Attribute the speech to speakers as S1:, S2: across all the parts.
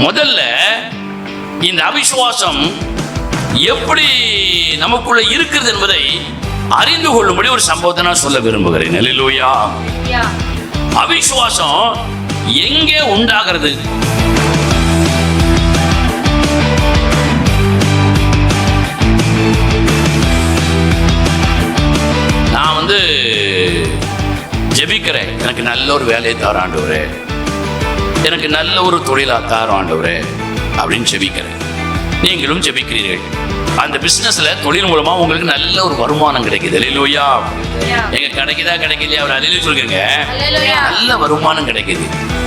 S1: முதல்ல இந்த அவிசுவாசம் எப்படி நமக்குள்ள இருக்கிறது என்பதை அறிந்து கொள்ளும்படி ஒரு சம்பவத்தை நான் சொல்ல விரும்புகிறேன். அல்லேலூயா. அவிசுவாசம் எங்கே உண்டாகிறது? நான் ஜெபிக்கிறேன், எனக்கு நல்ல ஒரு வேலையை தார ஆண்டவரே, எனக்கு நல்ல ஒரு தொழிலா தார ஆண்டவரே அப்படின்னு ஜெபிக்கிறேன். நீங்களும் ஜெபிக்கிறீர்கள். அந்த பிசினஸ்ல தொழில் மூலமா உங்களுக்கு நல்ல ஒரு வருமானம் கிடைக்குது. அல்லேலூயா. எங்க கிடைக்குதா கிடைக்கலையா அவர் அல்லேலூயா சொல்லுங்க. நல்ல வருமானம் கிடைக்குது,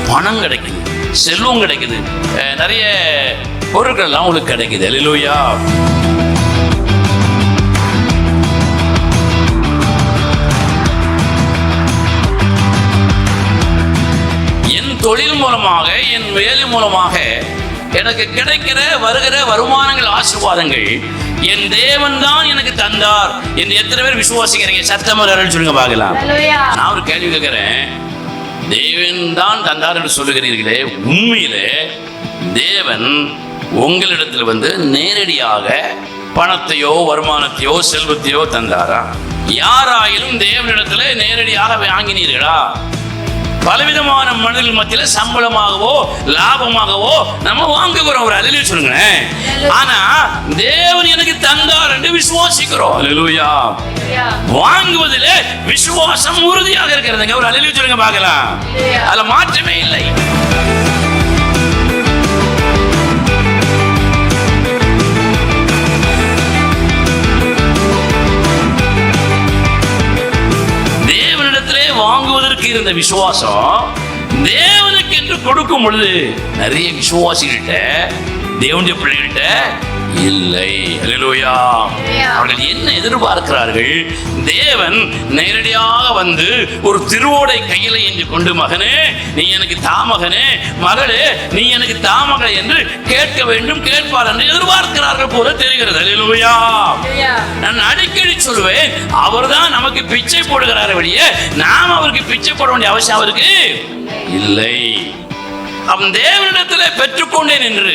S1: பணம் கிடைக்குது, செல்வம் கிடைக்குது, நிறைய பொருட்கள் எல்லாம் உங்களுக்கு கிடைக்குது. அல்லேலூயா. என் தொழில் மூலமாக, என் வேலை மூலமாக எனக்கு கிடைக்கிற வருகிற வருமானங்கள், ஆசீர்வாதங்கள் என் தேவன் தான் எனக்கு தந்தார் என்று எத்தனை பேர் விசுவாசிக்கிறீங்க? சத்தமரல் சொல்லுங்க பார்க்கலாம். நான் ஒரு கேள்வி கேட்கிறேன். தேவன் தான் தந்தார் என்று சொல்லுகிறீர்களே, உண்மையிலே தேவன் உங்களிடத்தில் நேரடியாக பணத்தையோ வருமானத்தையோ செல்வத்தையோ தந்தாரா? யாராயிலும் தேவனிடத்துல நேரடியாக வாங்கினீர்களா? பலவிதமான மனிதர்கள் மத்தியில் சம்பளமாகவோ லாபமாகவோ நம்ம வாங்குகிறோம். ஒரு அல்லேலூயா சொல்லுங்க. ஆனா தேவன் எனக்கு தந்தார் என்று விசுவாசிக்கிறோம். அல்லேலூயா. வாங்குவதிலே விசுவாசம் உறுதியாக இருக்கிறதுங்க. ஒரு அல்லேலூயா சொல்லுங்க பார்க்கலாம். அதுல மாற்றமே இல்லை. வாங்குவதற்கு இருந்த விசுவாசம் தேவனுக்கு என்று கொடுக்கும் பொழுது நிறைய விசுவாசிகள்கிட்ட, தேவனுடைய பிள்ளைகள்கிட்ட இல்லை. அல்லேலூயா. அவர்கள் என்ன எதிர்பார்க்கிறார்கள்? தேவன் நேரடியாக ஒரு திருவோடை கையில ஏந்தி கொண்டு, மகனே நீ எனக்கு தாமகனே, மகளே நீ எனக்கு தாமகள் என்று கேட்க வேண்டும், கேட்பார் என்று எதிர்பார்க்கிறார்கள் போல தெரிகிறது. அல்லேலூயா. நான் அடிக்கடி சொல்வேன், அவர் தான் நமக்கு பிச்சை போடுகிறார் வழியே நாம் அவருக்கு பிச்சை போட வேண்டிய அவசியம் அவருக்கு இல்லை. அவன் தேவனிடத்தில் பெற்றுக்கொண்டேன் என்று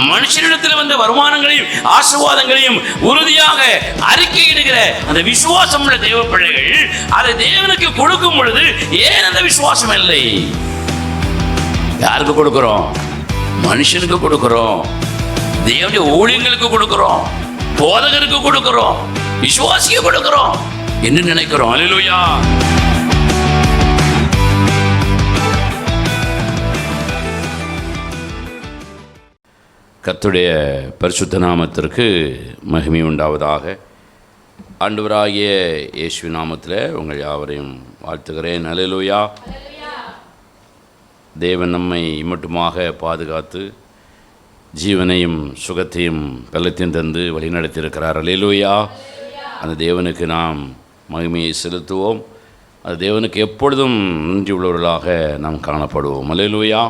S1: மனுஷனிடத்தில் வருமானங்களையும் ஆசீர்வாதங்களையும் உறுதியாக அறிக்கையிடுகிற அந்த விசுவாசம் உள்ள தேவ பிள்ளைகள் அதை தேவனுக்கு கொடுக்கும் பொழுது ஏன் அந்த விசுவாசம் இல்லை? யாருக்கு கொடுக்கிறோம்? மனுஷனுக்கு கொடுக்கிறோம், தேவனுடைய ஊழியங்களுக்கு கொடுக்கிறோம், போதகருக்கு கொடுக்கிறோம், விசுவாசிக்கு கொடுக்கிறோம் என்று நினைக்கிறோம். அல்லேலூயா. கர்த்தருடைய பரிசுத்த நாமத்திற்கு மகிமை உண்டாவதாக. ஆண்டவராகிய இயேசுவின் நாமத்தில் உங்கள் யாவரையும் வாழ்த்துகிறேன். அல்லேலூயா. தேவன் நம்மை மட்டுமாக பாதுகாத்து ஜீவனையும் சுகத்தையும் பலத்தையும் தந்து வழிநடத்தியிருக்கிறார். அல்லேலூயா. அந்த தேவனுக்கு நாம் மகிமையை செலுத்துவோம். அந்த தேவனுக்கு எப்பொழுதும் நன்றி உள்ளவர்களாக நாம் காணப்படுவோம். அல்லேலூயா.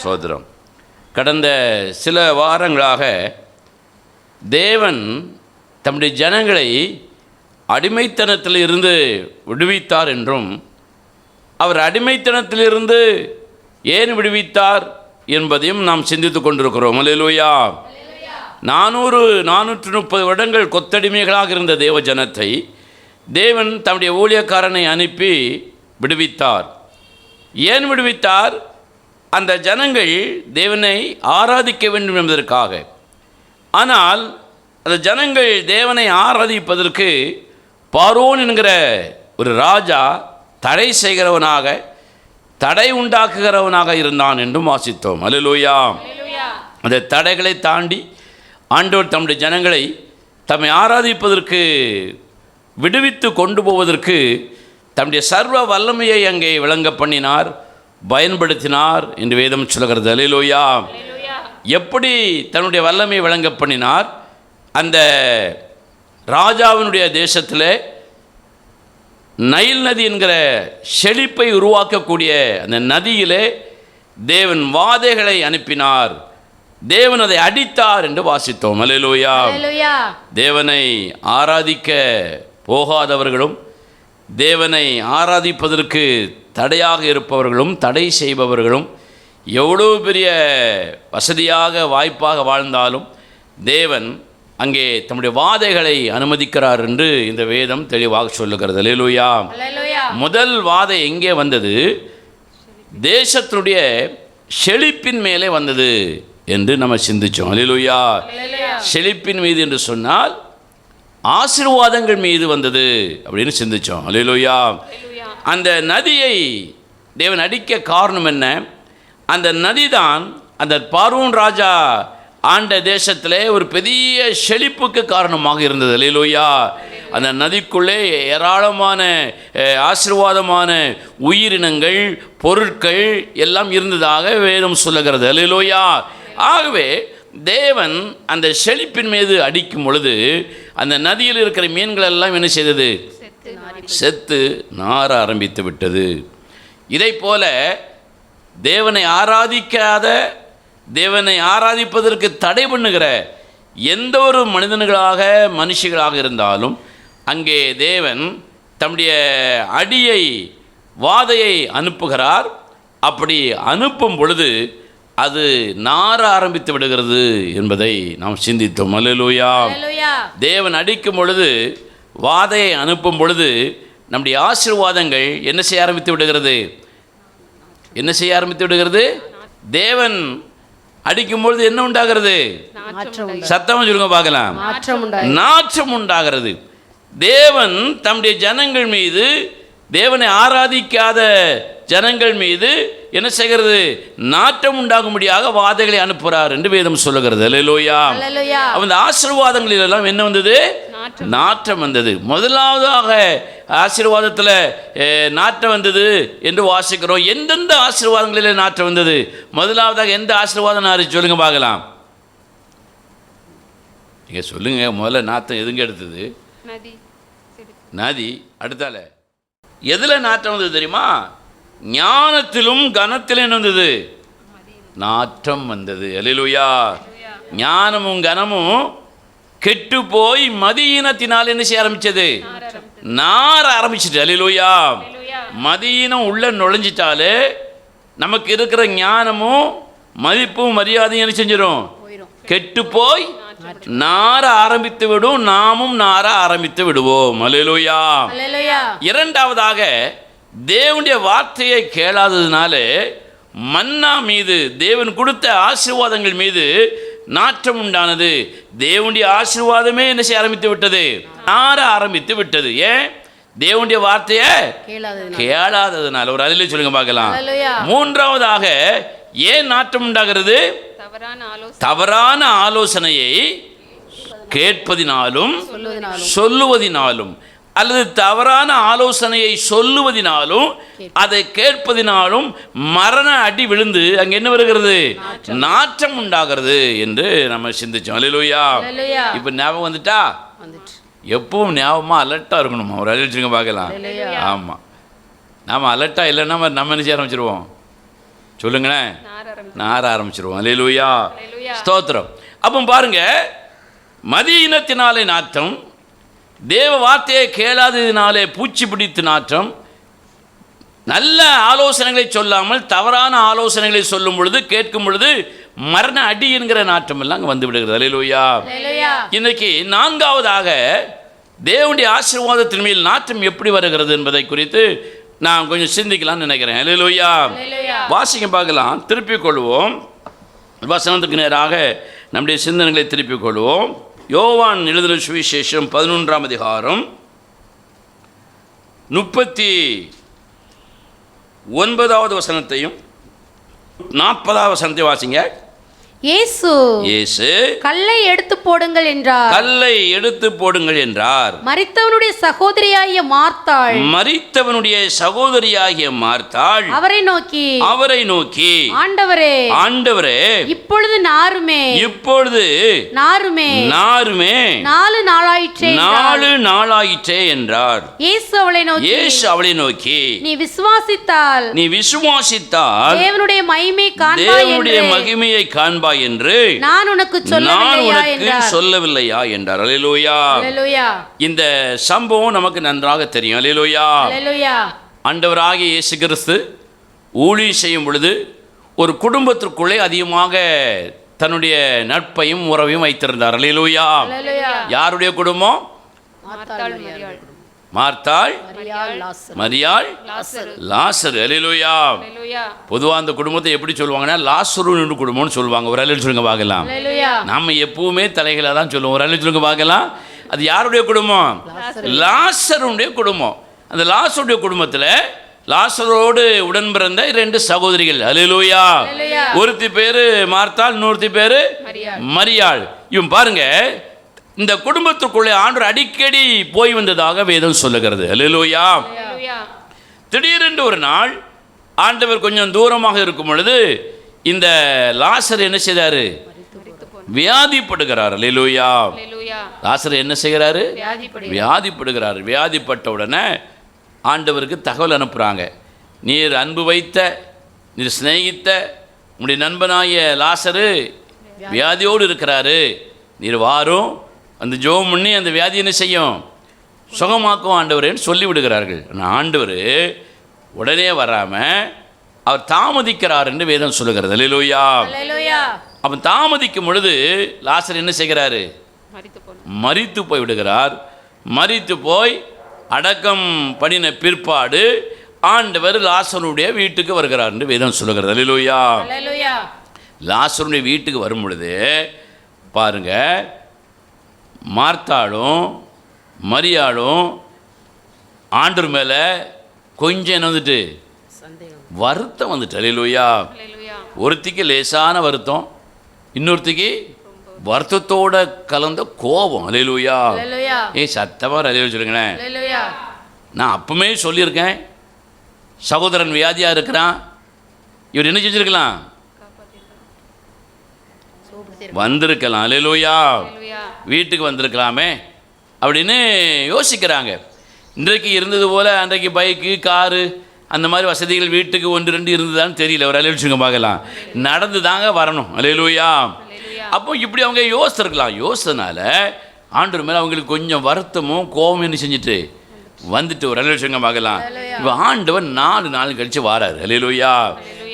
S1: சோதரம். கடந்த சில வாரங்களாக தேவன் தம்முடைய ஜனங்களை அடிமைத்தனத்தில் இருந்து விடுவித்தார் என்றும், அவர் அடிமைத்தனத்திலிருந்து ஏன் விடுவித்தார் என்பதையும் நாம் சிந்தித்து கொண்டிருக்கிறோம். அல்லேலூயா. 430 வருடங்கள் கொத்தடிமைகளாக இருந்த தேவ ஜனத்தை தேவன் தம்முடைய ஊழியக்காரனை அனுப்பி விடுவித்தார். ஏன் விடுவித்தார்? அந்த ஜனங்கள் தேவனை ஆராதிக்க வேண்டும் என்பதற்காக. ஆனால் அந்த ஜனங்கள் தேவனை ஆராதிப்பதற்கு பார்வோன் என்கிற ஒரு ராஜா தடை செய்கிறவனாக, தடை உண்டாக்குகிறவனாக இருந்தான் என்றும் வாசித்தோம். அல்லேலூயா. அந்த தடைகளை தாண்டி ஆண்டவர் தம்முடைய ஜனங்களை தம்மை ஆராதிப்பதற்கு விடுவித்து கொண்டு போவதற்கு தம்முடைய சர்வ வல்லமையை அங்கே விளங்க பண்ணினார், பயன்படுத்தினார் என்று வேதம் சொல்கிறது. அல்லேலூயா. எப்படி தன்னுடைய வல்லமை விளங்க பண்ணினார்? அந்த ராஜாவினுடைய தேசத்தில் நைல் நதி என்கிற செழிப்பை உருவாக்கக்கூடிய அந்த நதியிலே தேவன் வாதைகளை அனுப்பினார், தேவன் அதை அடித்தார் என்று வாசித்தோம். அல்லேலூயா. தேவனை ஆராதிக்க போகாதவர்களும் தேவனை ஆராதிப்பதற்கு தடையாக இருப்பவர்களும் தடை செய்பவர்களும் எவ்வளோ பெரிய வசதியாக வாய்ப்பாக வாழ்ந்தாலும் தேவன் அங்கே தம்முடைய வாதைகளை அனுமதிக்கிறார் என்று இந்த வேதம் தெளிவாக சொல்லுகிறது. அல்லேலூயா. முதல் வாதை எங்கே வந்தது? தேசத்துடைய செழிப்பின் மேலே வந்தது என்று நம்ம சிந்திச்சோம். அல்லேலூயா. செழிப்பின் மீது என்று சொன்னால் ஆசீர்வாதங்கள் மீது வந்தது அப்படின்னு சிந்திச்சோம். அல்லேலூயா. அந்த நதியை தேவன் அடிக்க காரணம் என்ன? அந்த நதி தான் அந்த பார்வோன் ராஜா ஆண்ட தேசத்திலே ஒரு பெரிய செழிப்புக்கு காரணமாக இருந்தது. அல்லேலூயா. அந்த நதிக்குள்ளே ஏராளமான ஆசீர்வாதமான உயிரினங்கள், பொருட்கள் எல்லாம் இருந்ததாக வேதம் சொல்லுகிறது. அல்லேலூயா. ஆகவே தேவன் அந்த செழிப்பின் மீது அடிக்கும் பொழுது அந்த நதியில் இருக்கிற மீன்கள் எல்லாம் என்ன செய்தது? செத்து நார ஆரம்பித்து விட்டது. இதை போல தேவனை ஆராதிக்காத, தேவனை ஆராதிப்பதற்கு தடை பண்ணுகிற எந்த ஒரு மனிதர்களாக மனுஷிகளாக இருந்தாலும் அங்கே தேவன் தம்முடைய அடியை, வாதையை அனுப்புகிறார். அப்படி அனுப்பும் பொழுது அது நார ஆரம்பித்து விடுகிறது என்பதை நாம் சிந்தித்தோம். அல்லேலூயா. தேவன் அடிக்கும் பொழுது, வாதையை அனுப்பும் பொழுது நம்முடைய ஆசீர்வாதங்கள் என்ன செய்ய ஆரம்பித்து விடுகிறது? என்ன செய்ய ஆரம்பித்து விடுகிறது? தேவன் அடிக்கும் பொழுது என்ன உண்டாகிறது? சத்தமா சொல்லுங்க பார்க்கலாம். நாற்றம் உண்டாகிறது. தேவன் தம்முடைய ஜனங்கள் மீது, தேவனை ஆராதிக்காத ஜனங்கள் மீது என்ன செய்கிறது? நாட்டம் உண்டாகும்படியாக வாதைகளை அனுப்புகிறார் என்று வேதம் சொல்லுகிறது. அல்லேலூயா. அந்த ஆசீர்வாதங்களில் எல்லாம் என்ன வந்தது? நாட்டம் வந்தது. முதலாவதாக ஆசீர்வாதத்தில் நாட்டம் வந்தது என்று வாசிக்கிறோம். எந்தெந்த ஆசீர்வாதங்களில் நாட்டம் வந்தது? முதலாவதாக எந்த ஆசீர்வாதம் சொல்லுங்க பார்க்கலாம். நீங்க சொல்லுங்க. முதல்ல நாட்டம் எதுங்க எடுத்தது? நதி. அடுத்தால எதுல நாட்டம் வந்தது தெரியுமா? ஞானத்திலும் கனத்திலும் என்ன வந்தது? நாற்றம் வந்தது. அல்லேலூயா. ஞானமும் கனமும் கெட்டு போய் மதியினத்தினால் என்ன செய்ய ஆரம்பிச்சது? நார ஆரம்பிச்சிட்டு. அல்லேலூயா. மதியினம் உள்ள நுழைஞ்சிட்டாலே நமக்கு இருக்கிற ஞானமும் மதிப்பும் மரியாதையும் என்ன செஞ்சிடும்? கெட்டு போய் நார ஆரம்பித்து விடும். நாமும் நார ஆரம்பித்து விடுவோம். அல்லேலூயா. இரண்டாவதாக தேவனுடைய வார்த்தையை கேளாததுனால மன்னா மீது, தேவன் கொடுத்த ஆசீர்வாதங்கள் மீது நாற்றம் உண்டானது. தேவனுடைய ஆசீர்வாதமே என்ன செய்ய ஆரம்பித்து விட்டது? நார ஆரம்பித்து விட்டது. ஏன்? தேவனுடைய வார்த்தையை கேளாததுனால. ஒரு அதிலே சொல்லுங்க பார்க்கலாம். மூன்றாவதாக ஏன் நாற்றம் உண்டாகிறது? தவறான ஆலோசனையை கேட்பதினாலும் சொல்லுவதினாலும், அல்லது தவறான ஆலோசனையை சொல்லுவதினாலும் அதை கேட்பதினாலும் மரண அடி விழுந்து அங்கே என்ன வருகிறது? நாற்றம் உண்டாகிறது என்று நம்ம சிந்திச்சோம். அல்லேலூயா. இப்போ ஞாபகம் வந்துட்டா? எப்பவும் ஞாபகமாக அலர்ட்டாக இருக்கணுமா? ஒரு அலர்ட்டுங்க பார்க்கலாம். ஆமாம். நாம் அலர்ட்டாக இல்லைன்னா நம்ம என்ன செய்ய ஆரம்பிச்சிருவோம்? சொல்லுங்களேன். நார ஆரம்பிச்சிருவோம். அல்லேலூயா. ஸ்தோத்திரம். அப்போ பாருங்க, மதியினத்தினாலே நாற்றம், தேவ வார்த்தையை கேளாததினாலே பூச்சி பிடித்து நாற்றம், நல்ல ஆலோசனைகளை சொல்லாமல் தவறான ஆலோசனைகளை சொல்லும் பொழுது, கேட்கும் பொழுது மரண அடி என்கிற நாற்றம் எல்லாம் அங்கே வந்து விடுகிறது. அல்லேலூயா. இன்னைக்கு நான்காவதாக தேவனுடைய ஆசீர்வாதத்தின் மேல் நாற்றம் எப்படி வருகிறது என்பதை குறித்து நான் கொஞ்சம் சிந்திக்கலாம்னு நினைக்கிறேன். அல்லேலூயா. வாசிக்க பார்க்கலாம். திருப்பிக் கொள்வோம். வசனத்துக்கு நேராக நம்முடைய சிந்தனைகளை திருப்பிக் கொள்வோம். யோவான் எழுதின சுவிசேஷம் 11ஆம் அதிகாரம் 39வது வசனத்தையும் 40வது வசனத்தையும் வாசிங்க.
S2: இயேசு கல்லை எடுத்து போடுங்கள் என்றார்.
S1: கல்லை எடுத்து போடுங்கள் என்றார்.
S2: மரித்தவனுடைய சகோதரியாகிய மார்த்தாள் அவரை நோக்கி ஆண்டவரே இப்பொழுது நாருமே 4 நாளாயிற்றே என்றார். இயேசு அவளை நோக்கி நீ விசுவாசித்தால் தேவனுடைய மகிமையை காண்பாய்
S1: இருப்பாய் என்று
S2: நான் உனக்கு
S1: சொல்லவில்லையா என்றார். அல்லேலூயா.
S2: அல்லேலூயா.
S1: இந்த சம்பவம் நமக்கு நன்றாக தெரியும். அல்லேலூயா.
S2: அல்லேலூயா.
S1: ஆண்டவராகிய இயேசு கிறிஸ்து ஊழியம் செய்யும் பொழுது ஒரு குடும்பத்திற்குள்ளே அதிகமாக தன்னுடைய நட்பையும் உறவையும் வைத்திருந்தார். அல்லேலூயா. யாருடைய குடும்பம்? மார்த்தாள், மரியாள், லாசரு. அல்லேலூயா. பொதுவாக அந்த குடும்பத்தை எப்படி சொல்லுவாங்கன்னா லாசரு குடும்பம்னு சொல்லுவாங்க. ஒரு அல்லேலூயா சொல்லுங்க பார்க்கலாம். நம்ம எப்பவுமே தலைகளை தான் சொல்லுவோம். ஒரு அல்லேலூயா சொல்லுங்க பார்க்கலாம். அது யாருடைய குடும்பம்? லாசருடைய குடும்பம். அந்த லாசருடைய குடும்பத்தில் லாசரோடு உடன் பிறந்த 2 சகோதரிகள். அல்லேலூயா. ஒருத்தி பேரு மார்த்தாள், இன்னொருத்தி பேரு மரியாள். இவன் பாருங்க, இந்த குடும்பத்துக்குள்ளே ஆண்டவர் அடிக்கடி போய் வந்ததாக வேதம் சொல்லுகிறது. அல்லேலூயா. திடீரென்று ஒரு நாள் ஆண்டவர் கொஞ்சம் தூரமாக இருக்கும் பொழுது இந்த லாசர் என்ன செய்தாரு? வியாதிப்படுகிறார். அல்லேலூயா. லாசர் என்ன செய்கிறாரு? வியாதிப்படுகிறார். வியாதிப்பட்ட உடனே ஆண்டவருக்கு தகவல் அனுப்புகிறாங்க. நீர் அன்பு வைத்த, நீர் சிநேகித்த உங்களுடைய நண்பனாய லாசரு வியாதியோடு இருக்கிறாரு, நீர் வாரும் அந்த ஜெபம் பண்ணி அந்த வியாதி என்ன செய்யும்? சுகமாக்கும் ஆண்டவரேன்னு சொல்லிவிடுகிறார்கள். ஆனால் ஆண்டவர் உடனே வராமல் அவர் தாமதிக்கிறார் என்று வேதம் சொல்லுகிறது. அல்லேலூயா. அவன் தாமதிக்கும் பொழுது லாசர் என்ன செய்கிறாரு? மரித்து போய் விடுகிறார். மரித்து போய் அடக்கம் பண்ணின பிற்பாடு ஆண்டவர் லாசருடைய வீட்டுக்கு வருகிறார் என்று வேதம் சொல்லுகிறது. அல்லேலூயா. லாசருடைய வீட்டுக்கு வரும் பொழுது பாருங்க, மார்த்தாளும் மரியாளும் ஆண்டவர் மேலே கொஞ்சம் என்ன வந்துட்டு வருத்தம் வந்துட்டு. அல்லேலூயா. ஒருத்திக்கு லேசான வருத்தம், இன்னொருத்திக்கு வருத்தத்தோட கலந்த கோபம். அல்லேலூயா. சத்தமாக அல்லேலூயா சொல்லுங்களேன். நான் அப்பவுமே சொல்லியிருக்கேன், சகோதரன் வியாதியாக இருக்கிறான், இவர் என்ன செஞ்சிருக்கலாம்? வந்திருக்கலாம். அல்லேலூயா. வீட்டுக்கு வந்திருக்கலாமே அப்படின்னு யோசிக்கிறாங்க. இன்றைக்கு இருந்தது போல் அன்றைக்கு பைக்கு, காரு, அந்த மாதிரி வசதிகள் வீட்டுக்கு 1-2 இருந்ததான்னு தெரியல. ஒரு அல்லேலூயா பார்க்கலாம். நடந்து தாங்க வரணும். அல்லேலூயா. அப்போ இப்படி அவங்க யோசிச்சிருக்கலாம். யோசித்தனால ஆண்டவர் மேலே அவங்களுக்கு கொஞ்சம் வருத்தமும் கோபம் என்ன செஞ்சுட்டு வந்துட்டு ஒரு அல்லேலூயா பார்க்கலாம். இப்போ ஆண்டவர் 4 நாள் கழித்து வாராரு. அல்லேலூயா.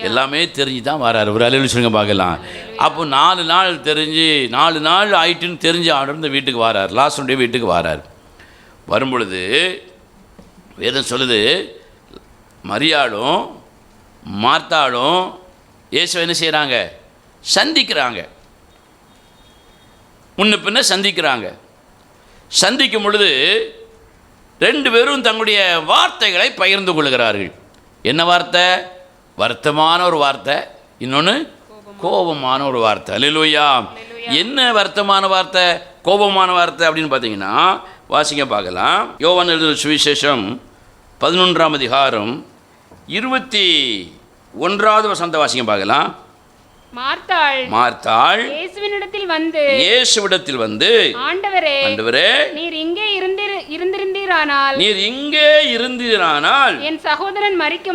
S1: எல்லாமே தெரிஞ்சு தான் வராரு. ஒரு அல்லேலூயா பார்க்கலாம். அப்போ 4 நாள் தெரிஞ்சு 4 நாள் ஆயிட்டுன்னு தெரிஞ்சு ஆண்டவர் இந்த வீட்டுக்கு வாரார். லாசருடைய வீட்டுக்கு வாரார். வரும்பொழுது வேதம் சொல்லுது, மரியாளும் மார்த்தாளும் இயேசுவை என்ன செய்கிறாங்க? சந்திக்கிறாங்க. முன்ன பின்ன சந்திக்கிறாங்க. சந்திக்கும் பொழுது 2 பேரும் தங்களுடைய வார்த்தைகளை பகிர்ந்து கொள்கிறார்கள். என்ன வார்த்தை? வருத்தமான ஒரு வார்த்தை, இன்னொன்று கோபமான ஒரு வார்த்தை. அல்லேலூயா. என்ன வருத்தமான வார்த்தை, கோபமான வார்த்தை அப்படின்னு பார்த்தீங்கன்னா வாசிங்க பார்க்கலாம். யோவான் எழுதின சுவிசேஷம் 11ஆம் அதிகாரம் 21வது வசனத்தை வாசிங்க பார்க்கலாம். மார்த்தாள் இயேசுவிடத்தில் வந்து ஆண்டவரே, நீர் இங்கே இருந்தீரானால் என் சகோதரன் மரிக்க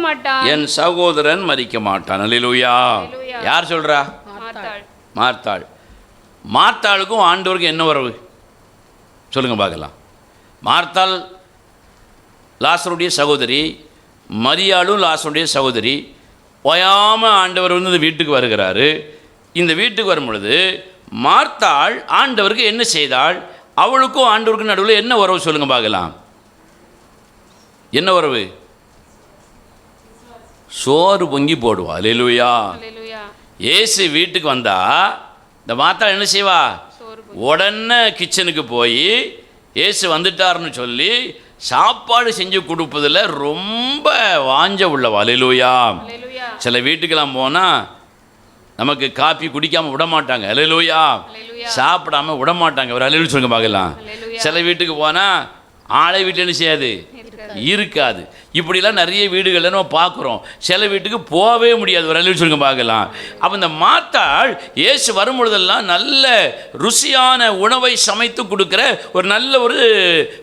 S1: மாட்டான். அல்லேலூயா. யார் சொல்றா? மார்த்தாள். மார்த்தாளுக்கும் ஆண்டவருக்கும் என்ன உறவு சொல்லுங்க பார்க்கலாம். மார்த்தாள் லாசருடைய சகோதரி, மரியாளும் லாசருடைய சகோதரி. ஓயாமல் ஆண்டவர் வந்து இந்த வீட்டுக்கு வருகிறாரு. இந்த வீட்டுக்கு வரும் பொழுது மார்த்தாள் ஆண்டவருக்கு என்ன செய்தாள்? அவளுக்கும் ஆண்டவருக்கும் நடுவில் என்ன உறவு சொல்லுங்க பார்க்கலாம். என்ன உறவு? சோறு பொங்கி போடுவா. அல்லேலூயா. இயேசு வீட்டுக்கு வந்தா இந்த மார்த்தாள் என்ன செய்வா? உடனே கிச்சனுக்கு போய் இயேசு வந்துட்டார்னு சொல்லி சாப்பாடு செஞ்சு கொடுப்பதில் ரொம்ப வாஞ்ச உள்ளவா. அல்லேலூயா. சில வீட்டுக்கெல்லாம் போனால் நமக்கு காப்பி குடிக்காமல் விட மாட்டாங்க. அல்லேலூயா. சாப்பிடாம விட மாட்டாங்க. ஒரு அல்லேலூயா சொல்லுங்க பார்க்கலாம். சில வீட்டுக்கு போனால் ஆளை வீட்டில் என்ன செய்யாது? இருக்காது. இப்படிலாம் நிறைய வீடுகளில் நம்ம பார்க்குறோம். சில வீட்டுக்கு போகவே முடியாது. ஒரு அல்லேலூயா சொல்லுங்க பார்க்கலாம். அப்போ இந்த மார்த்தாள் இயேசு வரும்பொழுதெல்லாம் நல்ல ருசியான உணவை சமைத்து கொடுக்குற ஒரு நல்ல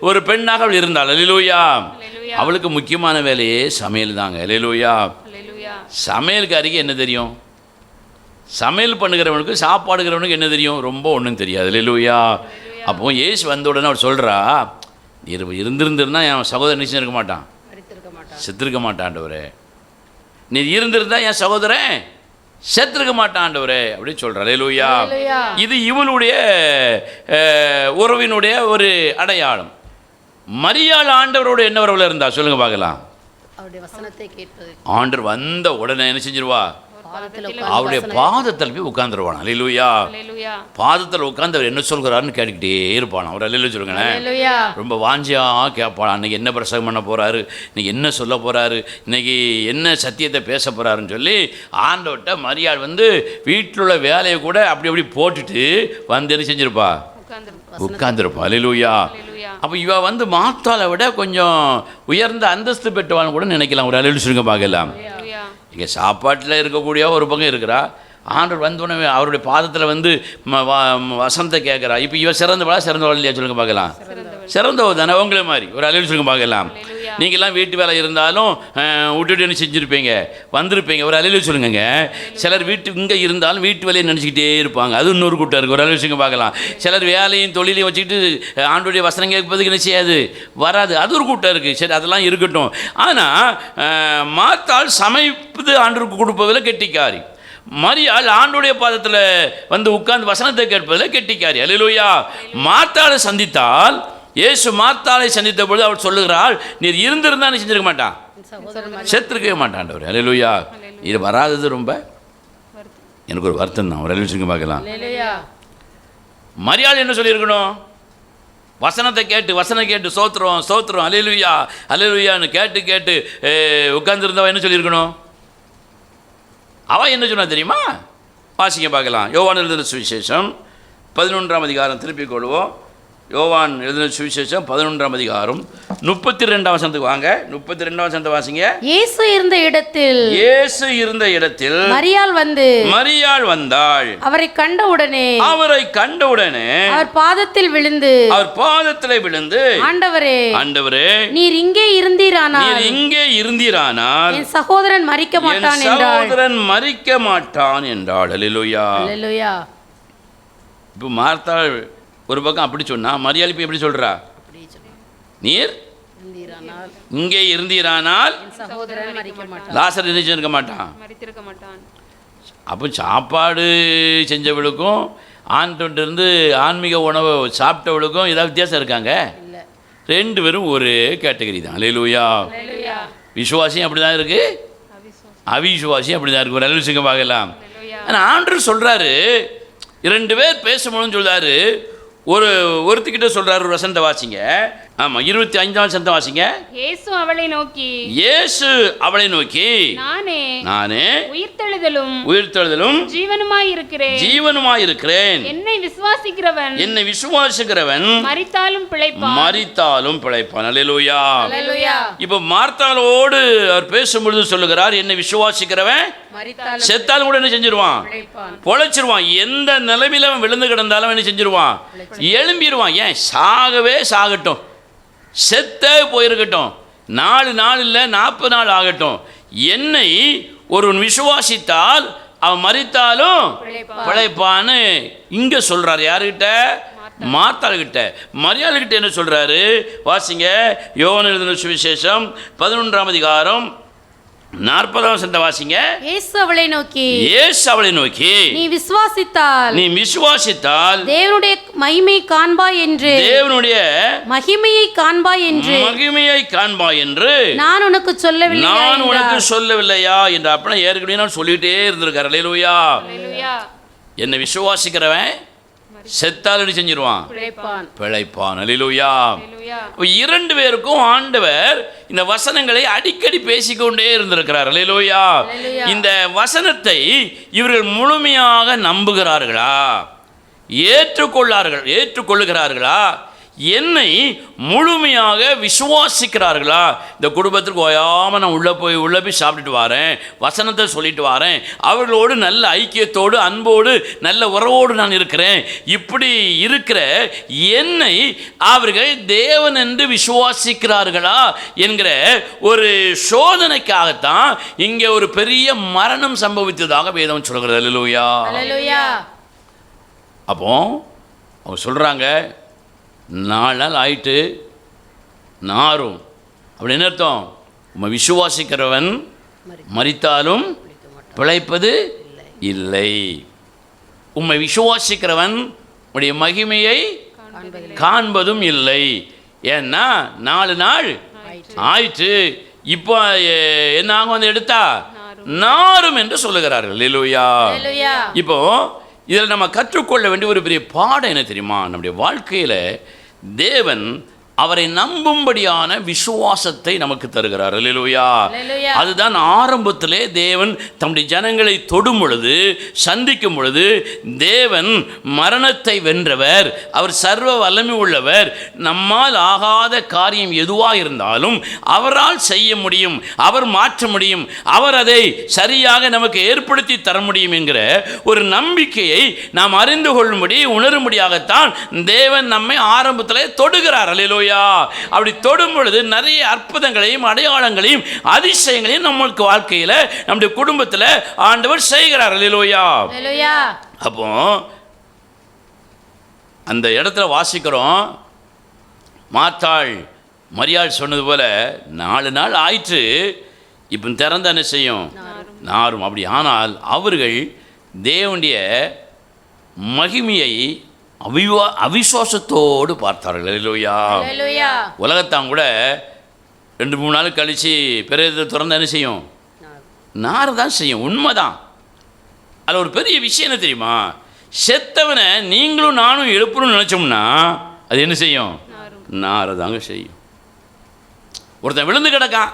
S1: ஒரு பெண்ணாக அவள் இருந்தாள். அல்லேலூயா. அவளுக்கு முக்கியமான வேலையே சமையல் தாங்க. அல்லேலூயா. சமையலுக்கு அருகே என்ன தெரியும்? சமையல் பண்ணுகிறவனுக்கு சாப்பாடுகிறவனுக்கு என்ன தெரியும்? ரொம்ப ஒன்றும் தெரியாது. அல்லேலூயா. அப்போ இயேசு வந்த உடனே அவர் சொல்கிறா, இருந்திருந்தா என் சகோதரன் நிச்சயம் இருக்க மாட்டான், செத்துருக்க மாட்டான் ஆண்டவரே. நீ இருந்திருந்தா என் சகோதரன் செத்துருக்க மாட்டான் ஆண்டவரே அப்படின்னு சொல்கிறார். அல்லேலூயா. இது இவனுடைய உறவினுடைய ஒரு அடையாளம். மரியாள் ஆண்டவரோட என்ன உறவில் இருந்தா சொல்லுங்க பார்க்கலாம். ஆண்டவர் வந்த உடனே என்ன செஞ்சிருவா? அவருடைய பாதத்தில் போய் உட்கார்ந்துருவான். அல்லேலூயா. பாதத்தில் உட்கார்ந்து என்ன சொல்கிறாருன்னு கேட்டுக்கிட்டே இருப்பான். அவர் அல்லேலூயா சொல்லுங்களேன். ரொம்ப வாஞ்சியா கேட்பான். அன்னைக்கு என்ன பிரசங்கம் பண்ண போறாரு, இன்னைக்கு என்ன சொல்ல போறாரு, இன்னைக்கு என்ன சத்தியத்தை பேச போறாருன்னு சொல்லி ஆண்டவர்கிட்ட மரியாள் வந்து வீட்டில் உள்ள வேலையை கூட அப்படி அப்படி போட்டுட்டு வந்து என்ன செஞ்சிருப்பா? உட்கார்ந்துருப்பா. அல்லேலூயா. அப்போ இவ வந்து மாத்தாளை விட கொஞ்சம் உயர்ந்த அந்தஸ்து பெற்றவான்னு கூட நினைக்கலாம். ஒரு அல்லேலூயா சொல்லுங்க பார்க்கலாம். இங்கே சாப்பாட்டில் இருக்கக்கூடிய ஒரு பக்கம் இருக்கிறா, ஆண்டவர் வந்தோடனே அவருடைய பாதத்தில் வந்து வசனத்தை கேட்குறா. இப்போ இவ சிறந்தவளா சிறந்தவள் இல்லையா சொல்லுங்க பார்க்கலாம். சிறந்தவள் தானே உங்களே மாதிரி. ஒரு அல்லேலூயா சொல்லுங்க பார்க்கலாம். நீங்கள்லாம் வீட்டு வேலை இருந்தாலும் விட்டுட்டு என்ன செஞ்சுருப்பீங்க, வந்திருப்பீங்க. ஒரு அல்லேலூயா சொல்லுங்க. சிலர் இங்கே இருந்தாலும் வீட்டு வேலையை நினச்சிக்கிட்டே இருப்பாங்க. அது இன்னொரு கூட்டம் இருக்குது. ஒரு அல்லேலூயா சொல்லுங்க பார்க்கலாம். சிலர் வேலையும் தொழிலையும் வச்சுக்கிட்டு ஆண்டோடைய வசனம் கேட்பதுக்கு என்ன செய்யாது, வராது. அது ஒரு கூட்டம் இருக்குது. சரி, அதெல்லாம் இருக்கட்டும். ஆனால் மாத்தாள் சமைப்பது ஆண்டவருக்கு கொடுப்பதில் கெட்டிக்காரி, மரியாள் ஆண்டோடைய பாதத்தில் வந்து உட்கார்ந்து வசனத்தை கேட்பதில் கெட்டிக்காரி. அல்லேலூயா. மாத்தாளை சந்தித்தால், இயேசு மாத்தாளை சந்தித்த பொழுது அவள் சொல்லுகிறாள், நீர் இருந்திருந்தா நீ செஞ்சிருக்க மாட்டான், செத்துருக்கவே மாட்டான். அல்லேலூயா. இது வராதது ரொம்ப எனக்கு ஒரு வருத்தம் தான். ஒரு அல்லேலூயா பார்க்கலாம். மரியாள் என்ன சொல்லியிருக்கணும்? வசனத்தை கேட்டு சோத்திரம் சோத்திரம் அல்லேலூயா அல்லேலூயான்னு கேட்டு கேட்டு உட்கார்ந்துருந்தவன் என்ன சொல்லியிருக்கணும்? அவன் என்ன சொன்னா தெரியுமா? வாசிக்க பார்க்கலாம். யோவான் எழுதின சுவிசேஷம் 11ஆம் அதிகாரம் திருப்பிக் கொள்வோம். யோவான் எழுதின சுவிசேஷம் 11ஆம் அதிகாரம் 32ஆம் வசனத்துக்கு வாங்க. 32ஆம் வசனத்தை வாசிங்க.
S2: இயேசு இருந்த இடத்தில் மரியாள் வந்தாள். அவரை கண்டவுடனே அவர் பாதத்தில் விழுந்து ஆண்டவரே நீர் இங்கே இருந்தீரானால் என் சகோதரன் மரிக்க மாட்டான் என்றாள். அல்லேலூயா.
S1: இப்போ மார்த்தாள் ஒரு பக்கம் அப்படி சொன்னா, மரியாள் இப்போ எப்படி சொல்றா? நீர் இங்கே இருந்தீரானால் லாசர் இருக்க மாட்டான். அப்போ சாப்பாடு செஞ்சவளுக்கும் ஆண்டவன்ட்டு ஆன்மீக உணவை சாப்பிட்டவளுக்கும் ஏதாவது வித்தியாசம் இருக்காங்க? ரெண்டு பேரும் ஒரே கேட்டகரி தான். அல்லேலூயா. விசுவாசியும் அப்படி தான் இருக்கு, அவிசுவாசியும் அப்படி தான் இருக்கு. ஒரு அல்லேலூயா பார்க்கலாம். ஆனால் ஆண்டவர் சொல்றாரு, இரண்டு பேர் பேசணும்னு சொல்றாரு. ஒருத்திக்கிட்ட சொல்றாரு. ஒரு வசனத்தை வாசிங்க. ஆமா, 25ஆம் வசனத்தை வாசிங்க.
S2: இயேசு அவளை நோக்கி
S1: நானே உயிர்த்தெழுதலும்
S2: ஜீவனுமாய் இருக்கிறேன். என்னை விசுவாசிக்கிறவன் மரித்தாலும்
S1: பிழைப்பான். அல்லேலூயா. இப்போ மார்த்தாளோடு அவர் பேசும்பொழுது சொல்லுகிறார், என்னை விசுவாசிக்கிறவன் செத்தாலும் கூட என்ன செஞ்சிருவான்? பொழைச்சிருவான். எந்த நிலைமையில அவன் விழுந்து கிடந்தாலும் என்ன செஞ்சிருவான்? எழும்பிடுவான். ஏன் சாகட்டும், செத்தே போயிருக்கட்டும், 4 நாள் இல்லை 40 நாள் ஆகட்டும், என்னை ஒருவன் விசுவாசித்தால் அவன் மரித்தாலும் பிழைப்பான்னு இங்க சொல்றாரு. யாருக்கிட்ட? மார்த்தாள் கிட்ட. மரியாள் கிட்ட என்ன சொல்றாரு? வாசிங்க. யோவான் எழுதின சுவிசேஷம் 11ஆம் அதிகாரம் 40ஆம் வசனத்தை வாசிங்க.
S2: இயேசு அவளை நோக்கி நீ விசுவாசித்தால் தேவனுடைய மகிமையை காண்பாய் என்று நான் உனக்கு சொல்லவில்லையா என்று அப்பனா ஏற்கனவே நான் சொல்லிட்டே இருந்திருக்கார். அல்லேலூயா. என்னை விசுவாசிக்கிறவன் செத்தால் செஞ்சிருவான், பிழைப்பான். அல்லேலூயா. இரண்டு பேருக்கும் ஆண்டவர் இந்த வசனங்களை அடிக்கடி பேசிக்கொண்டே இருந்திருக்கிறார். அல்லேலூயா. இந்த வசனத்தை இவர்கள் முழுமையாக நம்புகிறார்களா, ஏற்றுக்கொள்ளுகிறார்களா,
S1: என்னை முழுமையாக விசுவாசிக்கிறார்களா? இந்த குடும்பத்திற்கு ஓயாமல் நான் உள்ளே போய் சாப்பிட்டுட்டு வரேன், வசனத்தை சொல்லிட்டு வரேன், அவர்களோடு நல்ல ஐக்கியத்தோடு அன்போடு நல்ல உறவோடு நான் இருக்கிறேன், இப்படி இருக்கிற என்னை அவர்கள் தேவன் என்று விசுவாசிக்கிறார்களா என்கிற ஒரு சோதனைக்காகத்தான் இங்கே ஒரு பெரிய மரணம் சம்பவித்ததாக வேதம் சொல்கிறது. அல்லேலூயா. அப்போ அவங்க சொல்கிறாங்க, 4 நாள் ஆயிட்டு நாரும். அப்படி என்ன அர்த்தம்? உம்மை விசுவாசிக்கிறவன் மரித்தாலும் பிழைப்பது இல்லை. உம்மை விசுவாசிக்கிறவன் உடைய மகிமையை காண்பதும் இல்லை. ஏன்னா 4 நாள் ஆயிற்று. இப்போ என்ன ஆகும்? வந்து எடுத்தா நாரும் என்று சொல்லுகிறார்கள். அல்லேலூயா. இப்போ இதில் நம்ம கற்றுக்கொள்ள வேண்டிய ஒரு பெரிய பாடம் என்ன தெரியுமா? நம்முடைய வாழ்க்கையில் தேவன் அவரை நம்பும்படியான விசுவாசத்தை நமக்கு தருகிறார். அல்லேலூயா. அதுதான் ஆரம்பத்திலே தேவன் தம்முடைய ஜனங்களை தொடும் பொழுது, சந்திக்கும் பொழுது, தேவன் மரணத்தை வென்றவர், அவர் சர்வ வல்லமை உள்ளவர், நம்மால் ஆகாத காரியம் எதுவாக இருந்தாலும் அவரால் செய்ய முடியும், அவர் மாற்ற முடியும், அவர் அதை சரியாக நமக்கு ஏற்படுத்தி தர முடியும் என்கிற ஒரு நம்பிக்கையை நாம் அறிந்து கொள்ளும்படி உணரும்படியாகத்தான் தேவன் நம்மை ஆரம்பத்திலே தொடுகிறார். அல்லேலூயா. அப்படி தொடும் பொழுது நிறைய அற்புதங்களையும் அடையாளங்களையும் அதிசயங்களையும் நம்மளுக்கு வாழ்க்கையில் நம்முடைய குடும்பத்தில் ஆண்டவர் செய்கிறார். அல்லேலூயா. அப்போ அந்த இடத்துல வாசிக்கிறோம், மார்த்தாள் மரியாள் சொன்னது போல 4 நாள் ஆயிற்று, இப்போ திறந்த என்ன செய்யும்? நாரும். அப்படி ஆனால் அவர்கள் தேவனுடைய மகிமையை அவிசுவாசத்தோடு பார்த்தார்கள். அல்லேலூயா. உலகத்தான் கூட 2-3 நாள் கழித்து பிறகு திறந்து என்ன செய்யும்? நார் தான் செய்யும். உண்மைதான். அதில் ஒரு பெரிய விஷயம் என்ன தெரியுமா? செத்தவனை நீங்களும் நானும் எழுப்பணும்னு நினச்சோம்னா அது என்ன செய்யும்? நாரை தாங்க செய்யும். ஒருத்தன் விழுந்து கிடக்கான்,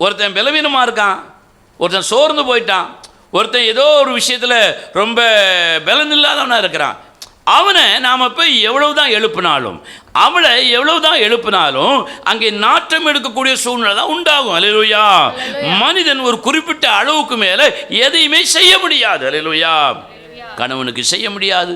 S1: ஒருத்தன் பலவீனமாக இருக்கான், ஒருத்தன் சோர்ந்து போயிட்டான், ஒருத்தன் ஏதோ ஒரு விஷயத்தில் ரொம்ப பலன் இல்லாதவனாக இருக்கிறான். அவனை நாம் போய் எவ்வளவுதான் எழுப்பினாலும், அவளை எவ்வளவுதான் எழுப்பினாலும் அங்கே நாற்றம் எடுக்கக்கூடிய சூழ்நிலை தான் உண்டாகும். அல்லேலூயா. மனிதன் ஒரு குறிப்பிட்ட அளவுக்கு மேலே எதையுமே செய்ய முடியாது. அல்லேலூயா. கணவனுக்கு செய்ய முடியாது,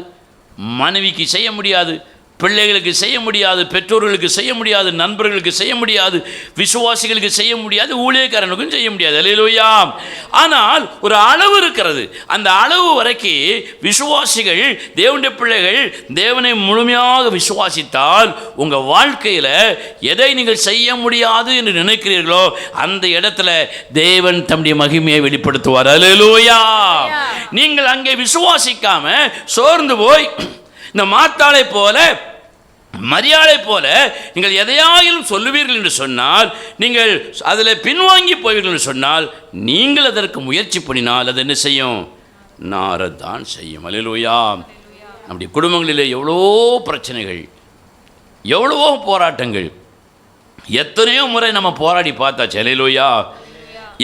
S1: மனைவிக்கு செய்ய முடியாது, பிள்ளைகளுக்கு செய்ய முடியாது, பெற்றோர்களுக்கு செய்ய முடியாது, நண்பர்களுக்கு செய்ய முடியாது, விசுவாசிகளுக்கு செய்ய முடியாது, ஊழியக்காரனுக்கும் செய்ய முடியாது. அல்லேலூயா. ஆனால் ஒரு அளவு இருக்கிறது. அந்த அளவு வரைக்கும் விசுவாசிகள், தேவனுடைய பிள்ளைகள் தேவனை முழுமையாக விசுவாசித்தால் உங்கள் வாழ்க்கையில் எதை நீங்கள் செய்ய முடியாது என்று நினைக்கிறீர்களோ அந்த இடத்துல தேவன் தம்முடைய மகிமையை வெளிப்படுத்துவார். அல்லேலூயா. நீங்கள் அங்கே விசுவாசிக்காம சோர்ந்து போய் இந்த மார்த்தாளை போல மரியாளை போல நீங்கள் எதையாயிலும் சொல்லுவீர்கள் என்று சொன்னால், நீங்கள் அதில் பின்வாங்கி போவீர்கள் என்று சொன்னால், நீங்கள் அதற்கு முயற்சி பண்ணினால் அது என்ன செய்யும்? நாரத்தான் செய்யும். அல்லேலூயா. நம்முடைய குடும்பங்களில் எவ்வளோ பிரச்சனைகள், எவ்வளவோ போராட்டங்கள், எத்தனையோ முறை நம்ம போராடி பார்த்தாச்சு. அல்லேலூயா.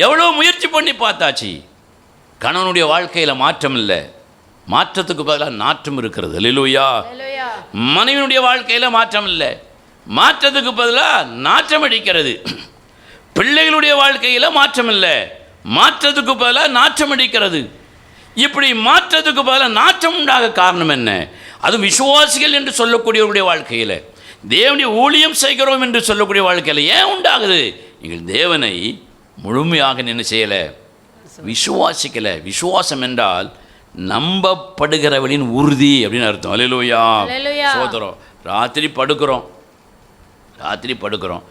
S1: எவ்வளோ முயற்சி பண்ணி பார்த்தாச்சு. கணவனுடைய வாழ்க்கையில் மாற்றம் இல்லை, மாற்றத்துக்கு பதிலாக நாற்றம் இருக்கிறது. அல்லேலூயா. மனைவியுடைய வாழ்க்கையில் மாற்றம் இல்லை, மாற்றத்துக்கு பதிலாக நாற்றம் அடிக்கிறது. பிள்ளைகளுடைய வாழ்க்கையில் மாற்றம் இல்லை, மாற்றத்துக்கு பதிலாக நாற்றம் அடிக்கிறது. இப்படி மாற்றத்துக்கு பதிலாக நாற்றம் உண்டாக காரணம் என்ன? அது விசுவாசிகள் என்று சொல்லக்கூடியவருடைய வாழ்க்கையில், தேவனுடைய ஊழியம் செய்கிறோம் என்று சொல்லக்கூடிய வாழ்க்கையில் ஏன் உண்டாகுது? நீங்கள் தேவனை முழுமையாக என்ன செய்யலை? விசுவாசிக்கலை. விசுவாசம் என்றால் நம்பப்படுகிறவளின் உறுதி அப்படின்னு அர்த்தம். அல்லேலூயா. சோதரம். ராத்திரி படுக்கிறோம்,